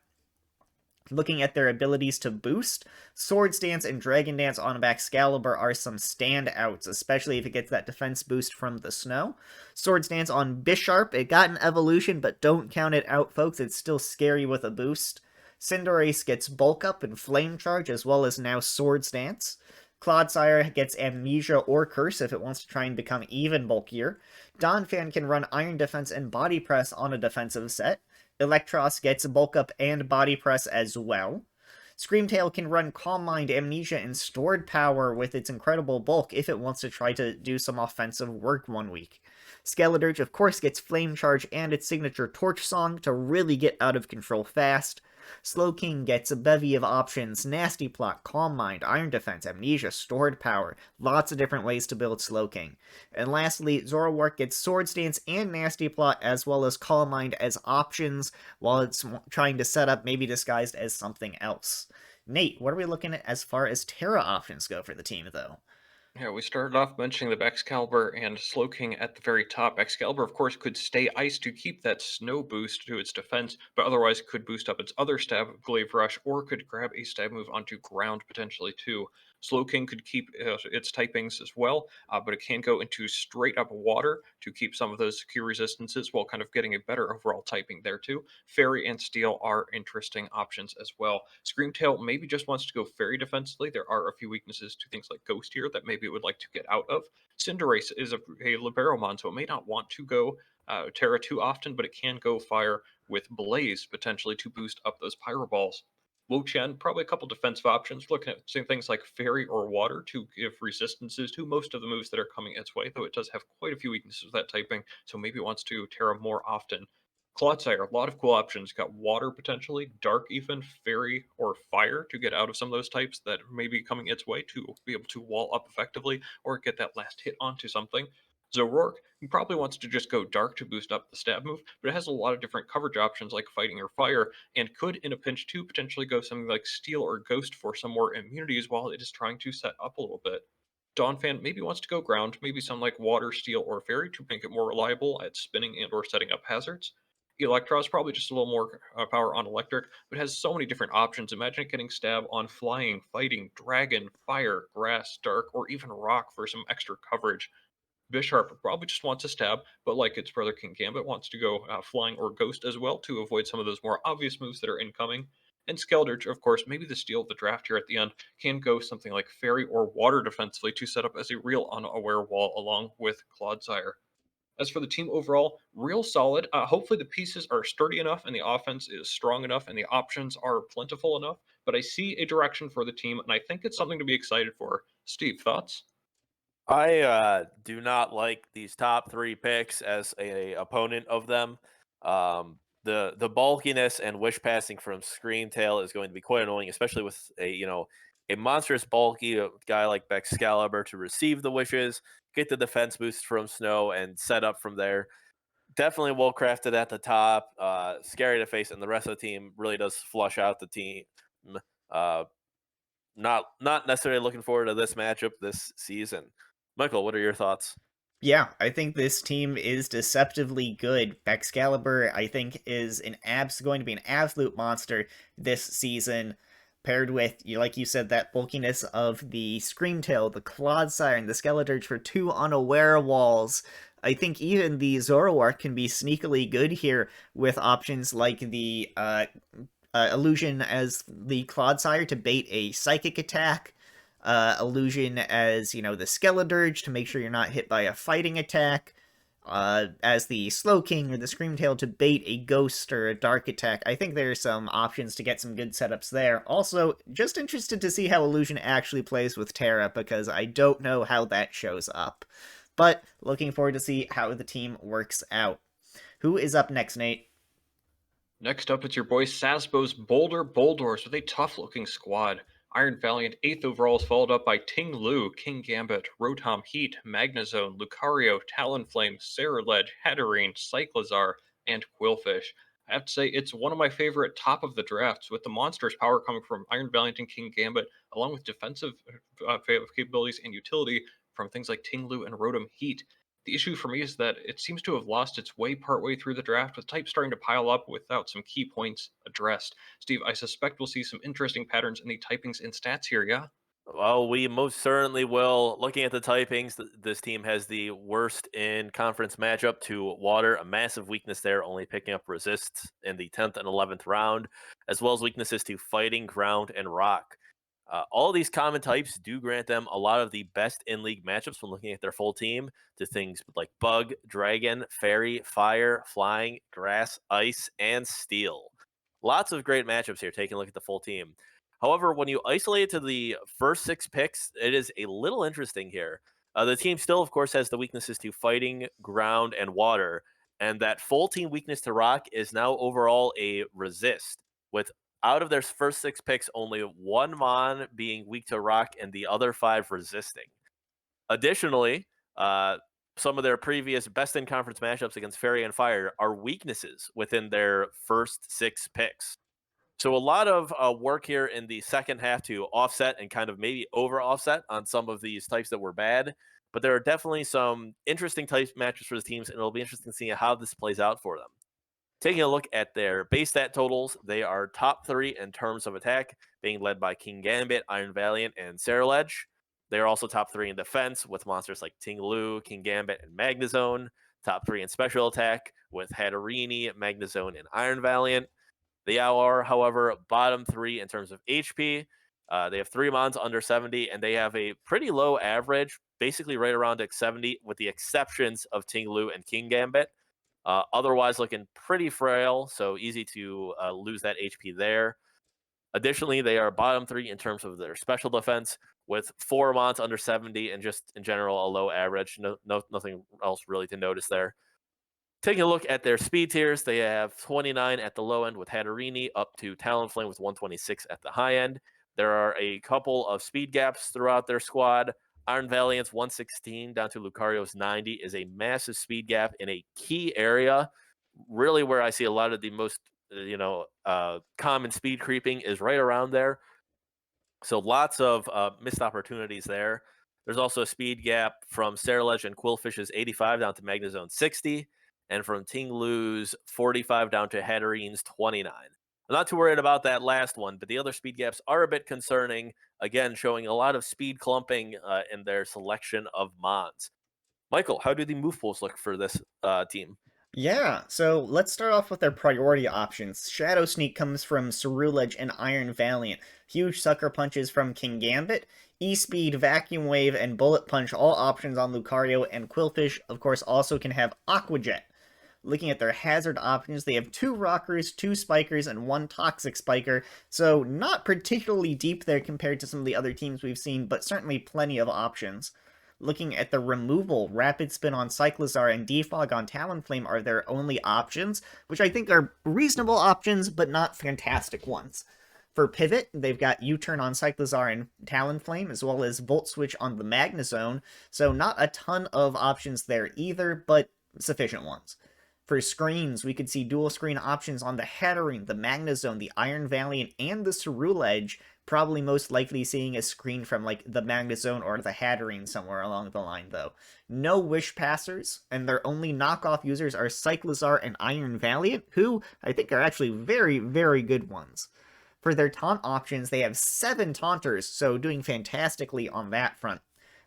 Looking at their abilities to boost, Swords Dance and Dragon Dance on Baxcalibur are some standouts, especially if it gets that defense boost from the snow. Swords Dance on Bisharp, it got an evolution, but don't count it out, folks. It's still scary with a boost. Cinderace gets Bulk Up and Flame Charge, as well as now Swords Dance. Clodsire gets Amnesia or Curse if it wants to try and become even bulkier. Donphan can run Iron Defense and Body Press on a defensive set. Electros gets Bulk Up and Body Press as well. Screamtail can run Calm Mind, Amnesia, and Stored Power with its incredible bulk if it wants to try to do some offensive work one week. Skeledirge, of course, gets Flame Charge and its signature Torch Song to really get out of control fast. Slowking gets a bevy of options: Nasty Plot, Calm Mind, Iron Defense, Amnesia, Stored Power. Lots of different ways to build Slowking. And lastly, Zoroark gets Swords Dance and Nasty Plot as well as Calm Mind as options while it's trying to set up, maybe disguised as something else. Nate, what are we looking at as far as Terra options go for the team, though? Yeah, we started off mentioning the Excalibur and Slowking at the very top. Excalibur, of course, could stay ice to keep that snow boost to its defense, but otherwise could boost up its other stab, Glaive Rush, or could grab a stab move onto ground potentially too. Slowking could keep its typings as well, but it can go into straight up water to keep some of those Q resistances while kind of getting a better overall typing there too. Fairy and Steel are interesting options as well. Screamtail maybe just wants to go Fairy defensively. There are a few weaknesses to things like Ghost here that maybe it would like to get out of. Cinderace is a Liberomon, so it may not want to go Terra too often, but it can go Fire with Blaze potentially to boost up those Pyro Balls. Wo-Chen, probably a couple defensive options, looking at same things like Fairy or Water to give resistances to most of the moves that are coming its way, though it does have quite a few weaknesses with that typing, so maybe it wants to Terra more often. Clodsire, a lot of cool options. Got Water potentially, Dark even, Fairy, or Fire to get out of some of those types that may be coming its way to be able to wall up effectively or get that last hit onto something. Zoroark, he probably wants to just go Dark to boost up the stab move, but it has a lot of different coverage options like Fighting or Fire, and could, in a pinch too, potentially go something like Steel or Ghost for some more immunities while it is trying to set up a little bit. Dawnfan maybe wants to go ground, maybe some like Water, Steel, or Fairy to make it more reliable at spinning and or setting up hazards. Electro is probably just a little more power on electric, but has so many different options. Imagine getting stab on flying, fighting, dragon, fire, grass, dark, or even rock for some extra coverage. Bisharp probably just wants a stab, but like its brother King Gambit, wants to go flying or ghost as well to avoid some of those more obvious moves that are incoming. And Skeldritch, of course, maybe the steal of the draft here at the end, can go something like Fairy or Water defensively to set up as a real unaware wall along with Clodsire. As for the team overall, real solid. Hopefully, the pieces are sturdy enough and the offense is strong enough and the options are plentiful enough. But I see a direction for the team, and I think it's something to be excited for. Steve, thoughts? I do not like these top three picks as a opponent of them. The bulkiness and wish passing from Screamtail is going to be quite annoying, especially with a monstrous bulky guy like Excalibur to receive the wishes, get the defense boost from Snow, and set up from there. Definitely well crafted at the top, scary to face, and the rest of the team really does flush out the team. Uh, not necessarily looking forward to this matchup this season. Michael, what are your thoughts? Yeah, I think this team is deceptively good. Excalibur, I think, is going to be an absolute monster this season, paired with, like you said, that bulkiness of the Screamtail, the Clodsire, and the Skeledirge for two unaware walls. I think even the Zoroark can be sneakily good here with options like the Illusion as the Clodsire to bait a Psychic attack, Illusion as, the Skeledirge to make sure you're not hit by a fighting attack, as the Slowking or the Screamtail to bait a Ghost or a Dark attack. I think there's some options to get some good setups there. Also, just interested to see how Illusion actually plays with Terra, because I don't know how that shows up. But looking forward to see how the team works out. Who is up next, Nate? Next up, it's your boy Sasbo's Boulder Boldores with a tough looking squad. Iron Valiant, 8th overall, is followed up by Ting Lu, King Gambit, Rotom Heat, Magnezone, Lucario, Talonflame, Ceruledge, Hatterene, Cyclizar, and Quillfish. I have to say, it's one of my favorite top of the drafts, with the monstrous power coming from Iron Valiant and King Gambit, along with defensive capabilities and utility from things like Ting Lu and Rotom Heat. The issue for me is that it seems to have lost its way partway through the draft, with types starting to pile up without some key points addressed. Steve, I suspect we'll see some interesting patterns in the typings and stats here, yeah? Well, we most certainly will. Looking at the typings, this team has the worst in conference matchup to Water, a massive weakness there, only picking up resists in the 10th and 11th round, as well as weaknesses to Fighting, Ground, and Rock. All of these common types do grant them a lot of the best in league matchups when looking at their full team to things like Bug, Dragon, Fairy, Fire, Flying, Grass, Ice, and Steel. Lots of great matchups here, taking a look at the full team. However, when you isolate it to the first six picks, it is a little interesting here. The team still, of course, has the weaknesses to Fighting, Ground, and Water, and that full team weakness to Rock is now overall a Resist, with out of their first six picks, only one Mon being weak to Rock and the other five resisting. Additionally, some of their previous best in conference matchups against Fairy and Fire are weaknesses within their first six picks. So a lot of work here in the second half to offset and kind of maybe over offset on some of these types that were bad. But there are definitely some interesting type matches for the teams, and it'll be interesting seeing how this plays out for them. Taking a look at their base stat totals, they are top 3 in terms of attack, being led by King Gambit, Iron Valiant, and Saraledge. They are also top 3 in defense with monsters like Ting Lu, King Gambit, and Magnezone. Top 3 in special attack with Hatterini, Magnezone, and Iron Valiant. They are, however, bottom 3 in terms of HP. They have 3 mons under 70, and they have a pretty low average, basically right around 70, with the exceptions of Ting Lu and King Gambit. Otherwise, looking pretty frail, so easy to lose that HP there. Additionally, they are bottom 3 in terms of their special defense, with 4 mons under 70, and just in general a low average. Nothing else really to notice there. Taking a look at their speed tiers, they have 29 at the low end with Hatterini, up to Talonflame with 126 at the high end. There are a couple of speed gaps throughout their squad. Iron Valiant's 116 down to Lucario's 90 is a massive speed gap in a key area. Really, where I see a lot of the most, common speed creeping is right around there. So lots of missed opportunities there. There's also a speed gap from Saraledge and Quillfish's 85 down to Magnezone 60, and from Ting Lu's 45 down to Hatterine's 29. I'm not too worried about that last one, but the other speed gaps are a bit concerning, again, showing a lot of speed clumping in their selection of mons. Michael, how do the move pools look for this team? Yeah, so let's start off with their priority options. Shadow Sneak comes from Ceruledge and Iron Valiant. Huge Sucker Punches from King Gambit. E-Speed, Vacuum Wave, and Bullet Punch, all options on Lucario, and Quillfish, of course, also can have Aqua Jet. Looking at their hazard options, they have 2 Rockers, 2 Spikers, and 1 Toxic Spiker, so not particularly deep there compared to some of the other teams we've seen, but certainly plenty of options. Looking at the removal, Rapid Spin on Cyclizar and Defog on Talonflame are their only options, which I think are reasonable options, but not fantastic ones. For pivot, they've got U-Turn on Cyclizar and Talonflame, as well as Volt Switch on the Magnezone, so not a ton of options there either, but sufficient ones. For screens, we could see dual screen options on the Hatterene, the Magnezone, the Iron Valiant, and the Ceruledge, probably most likely seeing a screen from like the Magnezone or the Hatterene somewhere along the line though. No Wish Passers, and their only knockoff users are Cyclizar and Iron Valiant, who I think are actually very, very good ones. For their taunt options, they have 7 taunters, so doing fantastically on that front.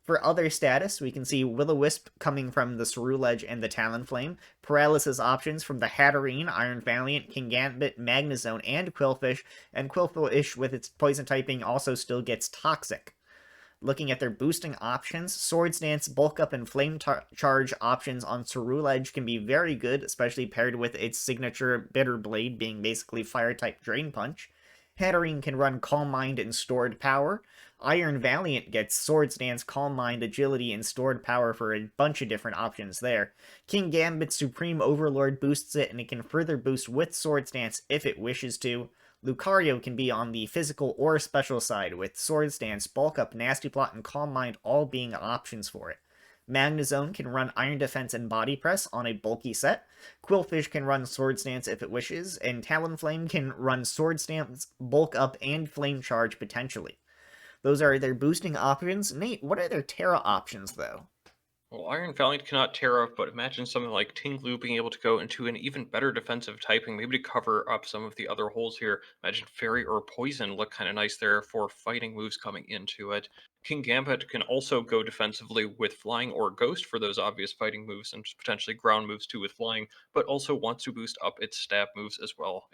For other status, we can see Will-O-Wisp coming from the Ceruledge and the Talonflame, Paralysis options from the Hatterene, Iron Valiant, King Gambit, Magnezone, and Quillfish, and Quillfish with its poison typing also still gets Toxic. Looking at their boosting options, Swords Dance, Bulk Up, and Flame Charge options on Ceruledge can be very good, especially paired with its signature Bitter Blade being basically Fire-type Drain Punch. Hatterene can run Calm Mind and Stored Power. Iron Valiant gets Swords Dance, Calm Mind, Agility, and Stored Power for a bunch of different options there. King Gambit's Supreme Overlord boosts it, and it can further boost with Swords Dance if it wishes to. Lucario can be on the physical or special side, with Swords Dance, Bulk Up, Nasty Plot, and Calm Mind all being options for it. Magnezone can run Iron Defense and Body Press on a bulky set. Quillfish can run Swords Dance if it wishes, and Talonflame can run Swords Dance, Bulk Up, and Flame Charge potentially. Those are their boosting options. Nate, what are their Terra options, though? Well, Iron Valiant cannot Terra, but imagine something like Ting Lu being able to go into an even better defensive typing, maybe to cover up some of the other holes here. Imagine Fairy or Poison look kind of nice there for fighting moves coming into it. King Gambit can also go defensively with Flying or Ghost for those obvious fighting moves and potentially ground moves too with Flying, but also wants to boost up its stab moves as well.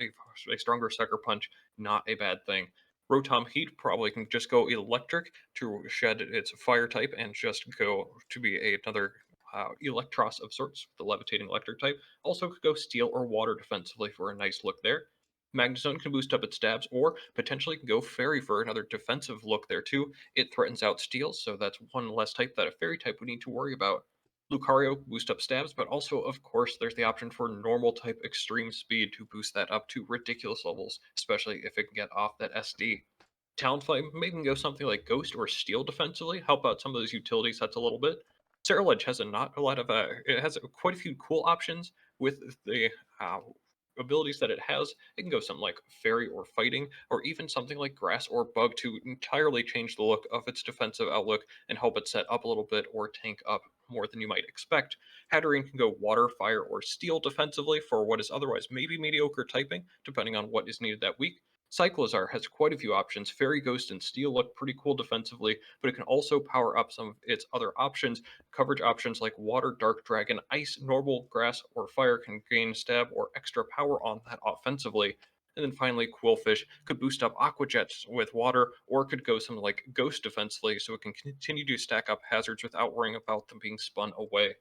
A stronger Sucker Punch, not a bad thing. Rotom Heat probably can just go electric to shed its fire type and just go to be another Electros of sorts, the levitating electric type. Also could go steel or water defensively for a nice look there. Magnezone can boost up its stabs, or potentially can go fairy for another defensive look there too. It threatens out steel, so that's one less type that a fairy type would need to worry about. Lucario boost up stabs, but also, of course, there's the option for normal type extreme speed to boost that up to ridiculous levels, especially if it can get off that SD. Talonflame maybe go something like Ghost or Steel defensively, help out some of those utility sets a little bit. Saraledge has not a lot of it has quite a few cool options with the abilities that it has, it can go something like fairy or fighting, or even something like grass or bug to entirely change the look of its defensive outlook and help it set up a little bit or tank up more than you might expect. Hatterene can go water, fire, or steel defensively for what is otherwise maybe mediocre typing, depending on what is needed that week. Cyclozar has quite a few options. Fairy, Ghost, and Steel look pretty cool defensively, but it can also power up some of its other options. Coverage options like Water, Dark Dragon, Ice, Normal, Grass, or Fire can gain stab or extra power on that offensively. And then finally, Quillfish could boost up Aqua Jets with water, or could go something like Ghost defensively so it can continue to stack up hazards without worrying about them being spun away.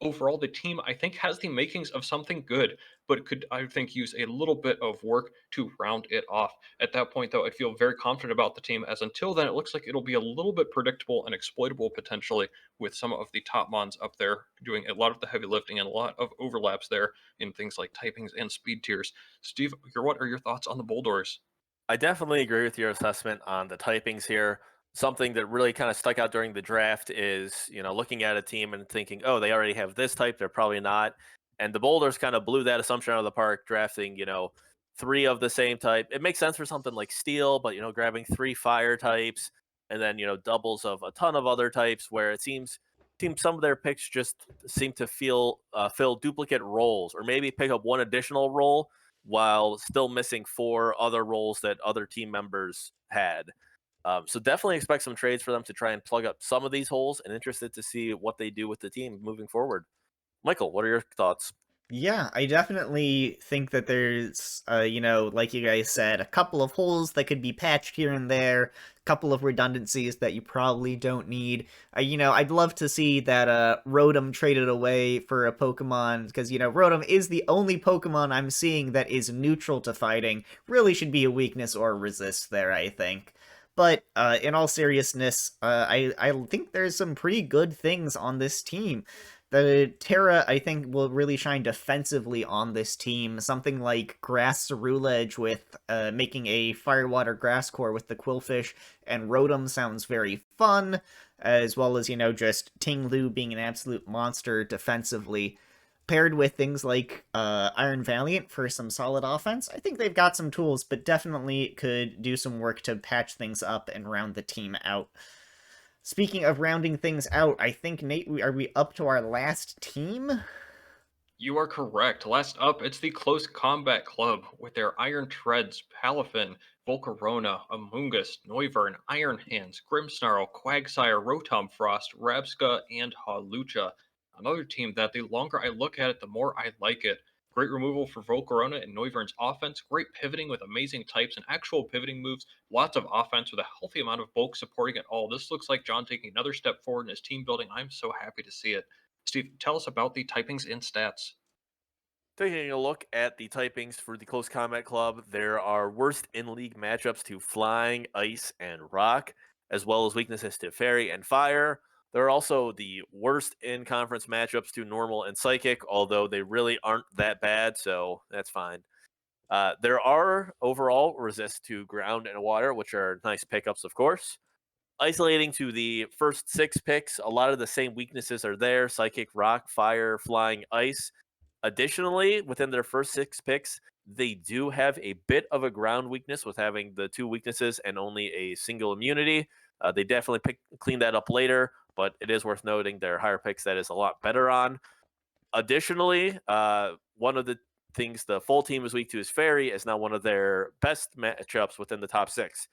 Overall, the team I think has the makings of something good, but could I think use a little bit of work to round it off. At that point, though, I feel very confident about the team. As until then, it looks like it'll be a little bit predictable and exploitable potentially, with some of the top mons up there doing a lot of the heavy lifting and a lot of overlaps there in things like typings and speed tiers. Steve, what are your thoughts on the Boldores? I definitely agree with your assessment on the typings here. Something that really kind of stuck out during the draft is, looking at a team and thinking, oh, they already have this type, they're probably not. And the Boulders kind of blew that assumption out of the park, drafting, three of the same type. It makes sense for something like Steel, but, grabbing three fire types and then, doubles of a ton of other types where it seems some of their picks just seem to fill duplicate roles, or maybe pick up one additional role while still missing four other roles that other team members had. So definitely expect some trades for them to try and plug up some of these holes, and interested to see what they do with the team moving forward. Michael, what are your thoughts? Yeah, I definitely think that there's, like you guys said, a couple of holes that could be patched here and there, a couple of redundancies that you probably don't need. I'd love to see that Rotom traded away for a Pokemon, because, Rotom is the only Pokemon I'm seeing that is neutral to fighting. Really should be a weakness or a resist there, I think. But in all seriousness, I think there's some pretty good things on this team. The Terra, I think, will really shine defensively on this team. Something like Grass Cerulege with making a Firewater Grass Core with the Quillfish and Rotom sounds very fun, as well as, just Tinglu being an absolute monster defensively. Paired with things like Iron Valiant for some solid offense, I think they've got some tools, but definitely could do some work to patch things up and round the team out. Speaking of rounding things out, I think, Nate, are we up to our last team? You are correct. Last up, it's the Close Combat Club with their Iron Treads, Palafin, Volcarona, Amoonguss, Noivern, Iron Hands, Grimmsnarl, Quagsire, Rotom Frost, Rabsca, and Hawlucha. Another team that the longer I look at it, the more I like it. Great removal for Volcarona and Noivern's offense, great pivoting with amazing types and actual pivoting moves, lots of offense with a healthy amount of bulk supporting it all. This looks like John taking another step forward in his team building. I'm so happy to see it. Steve, tell us about the typings and stats. Taking a look at the typings for the Close Combat Club, there are worst in-league matchups to Flying, Ice, and Rock, as well as weaknesses to Fairy and Fire. There are also the worst in-conference matchups to Normal and Psychic, although they really aren't that bad, so that's fine. There are overall resists to Ground and Water, which are nice pickups, of course. Isolating to the first six picks, a lot of the same weaknesses are there: Psychic, Rock, Fire, Flying, Ice. Additionally, within their first six picks, they do have a bit of a ground weakness with having the two weaknesses and only a single immunity. They definitely clean that up later, but it is worth noting their higher picks that is a lot better on. Additionally, one of the things the full team is weak to is Fairy, is now one of their best matchups within the top six,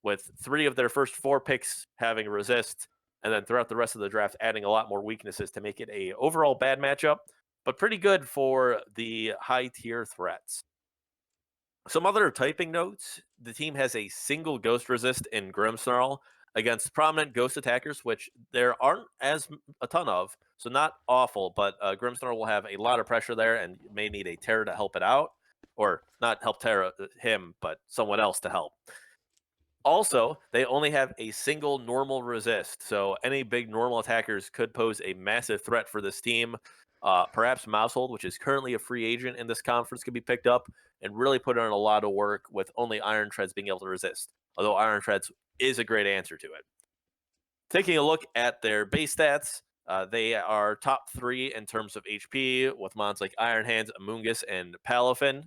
with three of their first four picks having resist, and then throughout the rest of the draft adding a lot more weaknesses to make it a overall bad matchup, but pretty good for the high tier threats. Some other typing notes: the team has a single ghost resist in Grimmsnarl against prominent ghost attackers, which there aren't a ton of, so not awful, but Grimmsnarl will have a lot of pressure there and may need a Terra to help it out, or not help Terra him, but someone else to help. Also, they only have a single normal resist, so any big normal attackers could pose a massive threat for this team. Perhaps Mousehold, which is currently a free agent in this conference, could be picked up and really put in a lot of work with only Iron Treads being able to resist, although Iron Treads is a great answer to it. Taking a look at their base stats, They are top 3 in terms of HP with mons like Iron Hands, Amoonguss, and Palafin.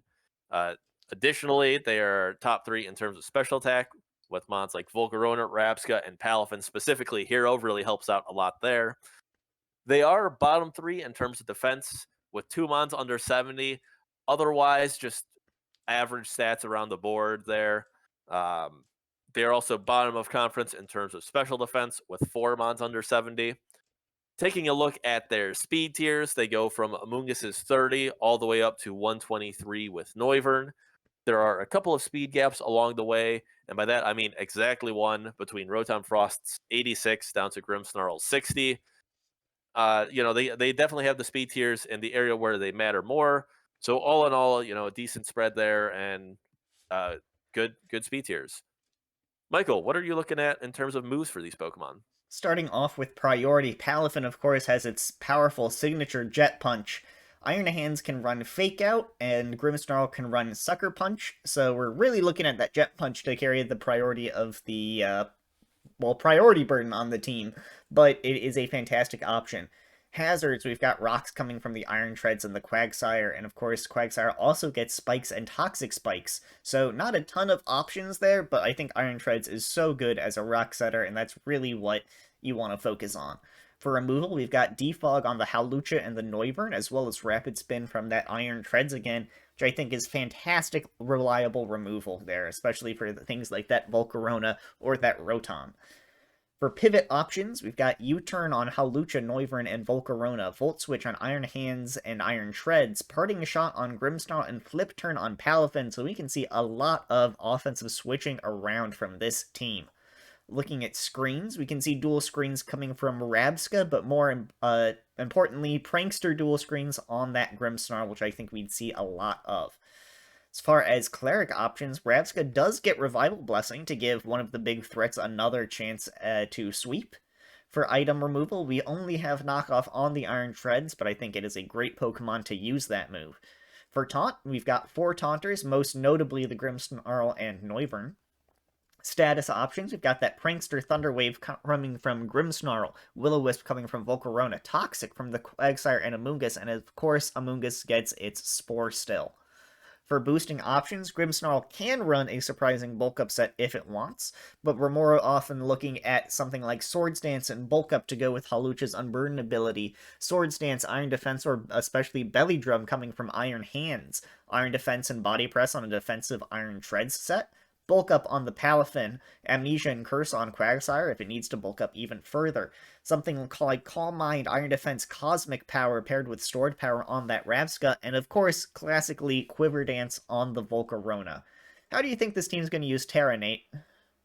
Uh, Additionally, they are top 3 in terms of special attack with mons like Volcarona, Rabsca, and Palafin. Specifically, Hero really helps out a lot there. They are bottom 3 in terms of defense with 2 mons under 70. Otherwise, just average stats around the board there. Um, they're also bottom of conference in terms of special defense with 4 mons under 70. Taking a look at their speed tiers, they go from Amoongus's 30 all the way up to 123 with Noivern. There are a couple of speed gaps along the way, and by that I mean exactly one between Rotom Frost's 86 down to Grimmsnarl's 60. They definitely have the speed tiers in the area where they matter more. So all in all, a decent spread there and good speed tiers. Michael, what are you looking at in terms of moves for these Pokemon? Starting off with priority, Palafin, of course, has its powerful signature Jet Punch. Iron Hands can run Fake Out, and Grimmsnarl can run Sucker Punch, so we're really looking at that Jet Punch to carry the priority of the, priority burden on the team, but it is a fantastic option. Hazards, we've got rocks coming from the Iron Treads and the Quagsire, and of course Quagsire also gets spikes and toxic spikes, so not a ton of options there, but I think Iron Treads is so good as a rock setter, and that's really what you want to focus on. For removal, we've got Defog on the Hawlucha and the Noivern, as well as Rapid Spin from that Iron Treads again, which I think is fantastic, reliable removal there, especially for things like that Volcarona or that Rotom. For pivot options, we've got U-Turn on Hawlucha, Noivern, and Volcarona, Volt Switch on Iron Hands and Iron Treads, Parting Shot on Grimmsnarl, and Flip Turn on Palafin, so we can see a lot of offensive switching around from this team. Looking at screens, we can see dual screens coming from Rabsca, but more importantly, Prankster dual screens on that Grimmsnarl, which I think we'd see a lot of. As far as cleric options, Rabsca does get Revival Blessing to give one of the big threats another chance to sweep. For item removal, we only have knockoff on the Iron Treads, but I think it is a great Pokemon to use that move. For taunt, we've got 4 taunters, most notably the Grimmsnarl and Noivern. Status options, we've got that Prankster Thunderwave coming from Grimmsnarl, Will-O-Wisp coming from Volcarona, Toxic from the Quagsire and Amoonguss, and of course Amoonguss gets its Spore still. For boosting options, Grimmsnarl can run a surprising bulk up set if it wants, but we're more often looking at something like Swords Dance and bulk up to go with Hawlucha's Unburden ability, Swords Dance, Iron Defense, or especially Belly Drum coming from Iron Hands, Iron Defense and Body Press on a defensive Iron Treads set, bulk up on the Palafin, Amnesia and Curse on Quagsire if it needs to bulk up even further, something like Calm Mind, Iron Defense, Cosmic Power paired with Stored Power on that Rabsca, and of course, classically, Quiver Dance on the Volcarona. How do you think this team's going to use Terra, Nate?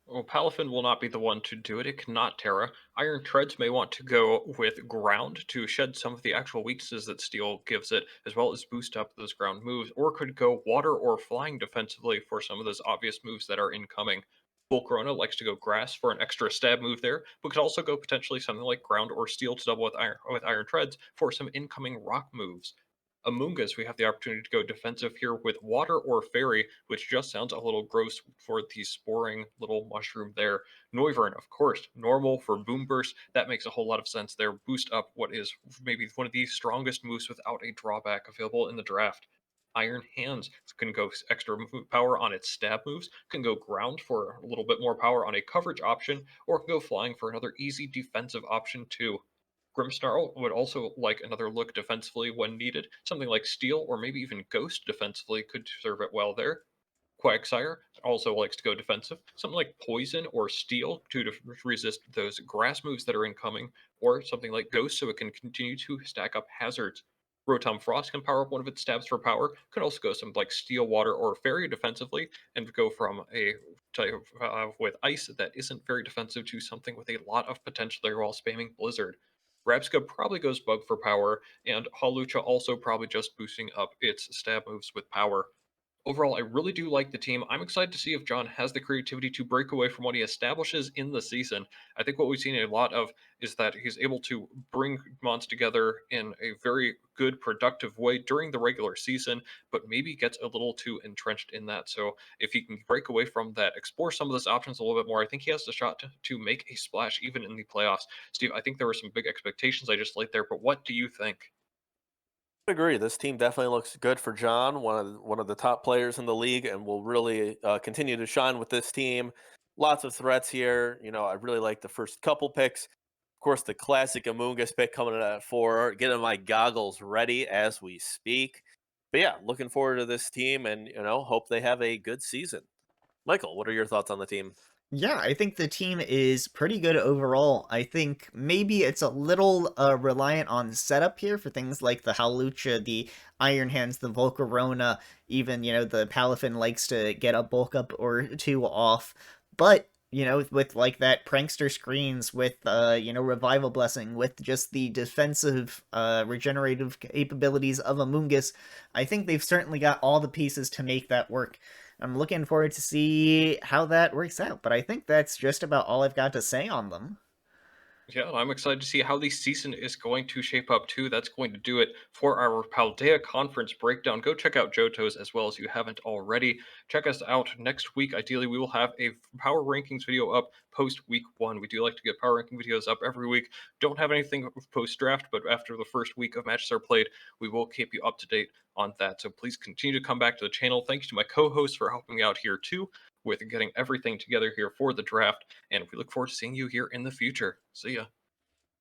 Well, Palafin will not be the one to do it. It cannot Terra. Iron Treads may want to go with Ground to shed some of the actual weaknesses that Steel gives it, as well as boost up those ground moves, or could go Water or Flying defensively for some of those obvious moves that are incoming. Volcarona likes to go Grass for an extra stab move there, but could also go potentially something like Ground or Steel to double with Iron Treads for some incoming rock moves. Among Us, we have the opportunity to go defensive here with Water or Fairy, which just sounds a little gross for the sporing little mushroom there. Noivern, of course, normal for Boom Burst. That makes a whole lot of sense there. Boost up what is maybe one of the strongest moves without a drawback available in the draft. Iron Hands can go extra power on its stab moves, can go ground for a little bit more power on a coverage option, or can go flying for another easy defensive option too. Grimmsnarl would also like another look defensively when needed. Something like Steel or maybe even Ghost defensively could serve it well there. Quagsire also likes to go defensive. Something like Poison or Steel to resist those grass moves that are incoming, or something like Ghost so it can continue to stack up hazards. Rotom Frost can power up one of its stabs for power. Could also go something like Steel, Water, or Fairy defensively, and go from a type with Ice that isn't very defensive to something with a lot of potential there while spamming Blizzard. Rabsca probably goes Bug for power, and Hawlucha also probably just boosting up its stab moves with power. Overall, I really do like the team. I'm excited to see if John has the creativity to break away from what he establishes in the season. I think what we've seen a lot of is that he's able to bring Mons together in a very good, productive way during the regular season, but maybe gets a little too entrenched in that. So if he can break away from that, explore some of those options a little bit more, I think he has the shot to make a splash even in the playoffs. Steve, I think there were some big expectations I just laid there, but what do you think? I agree. This team definitely looks good for John, one of the top players in the league, and will really continue to shine with this team. Lots of threats here. I really like the first couple picks. Of course, the classic Amoongus pick coming in at 4. Getting my goggles ready as we speak. But yeah, looking forward to this team, and hope they have a good season. Michael, what are your thoughts on the team? Yeah, I think the team is pretty good overall. I think maybe it's a little reliant on setup here for things like the Halucha, the Iron Hands, the Volcarona, even, the Palafin likes to get a bulk up or two off. But, with like that Prankster Screens, with, Revival Blessing, with just the defensive, regenerative capabilities of Amoongus, I think they've certainly got all the pieces to make that work. I'm looking forward to see how that works out, but I think that's just about all I've got to say on them. Yeah, and I'm excited to see how the season is going to shape up too. That's going to do it for our Paldea Conference breakdown. Go check out Johto's as well as you haven't already. Check us out next week. Ideally, we will have a power rankings video up post week 1. We do like to get power ranking videos up every week. Don't have anything post draft, but after the first week of matches are played, we will keep you up to date on that. So please continue to come back to the channel. Thank you to my co-hosts for helping me out here too with getting everything together here for the draft. And we look forward to seeing you here in the future. See ya.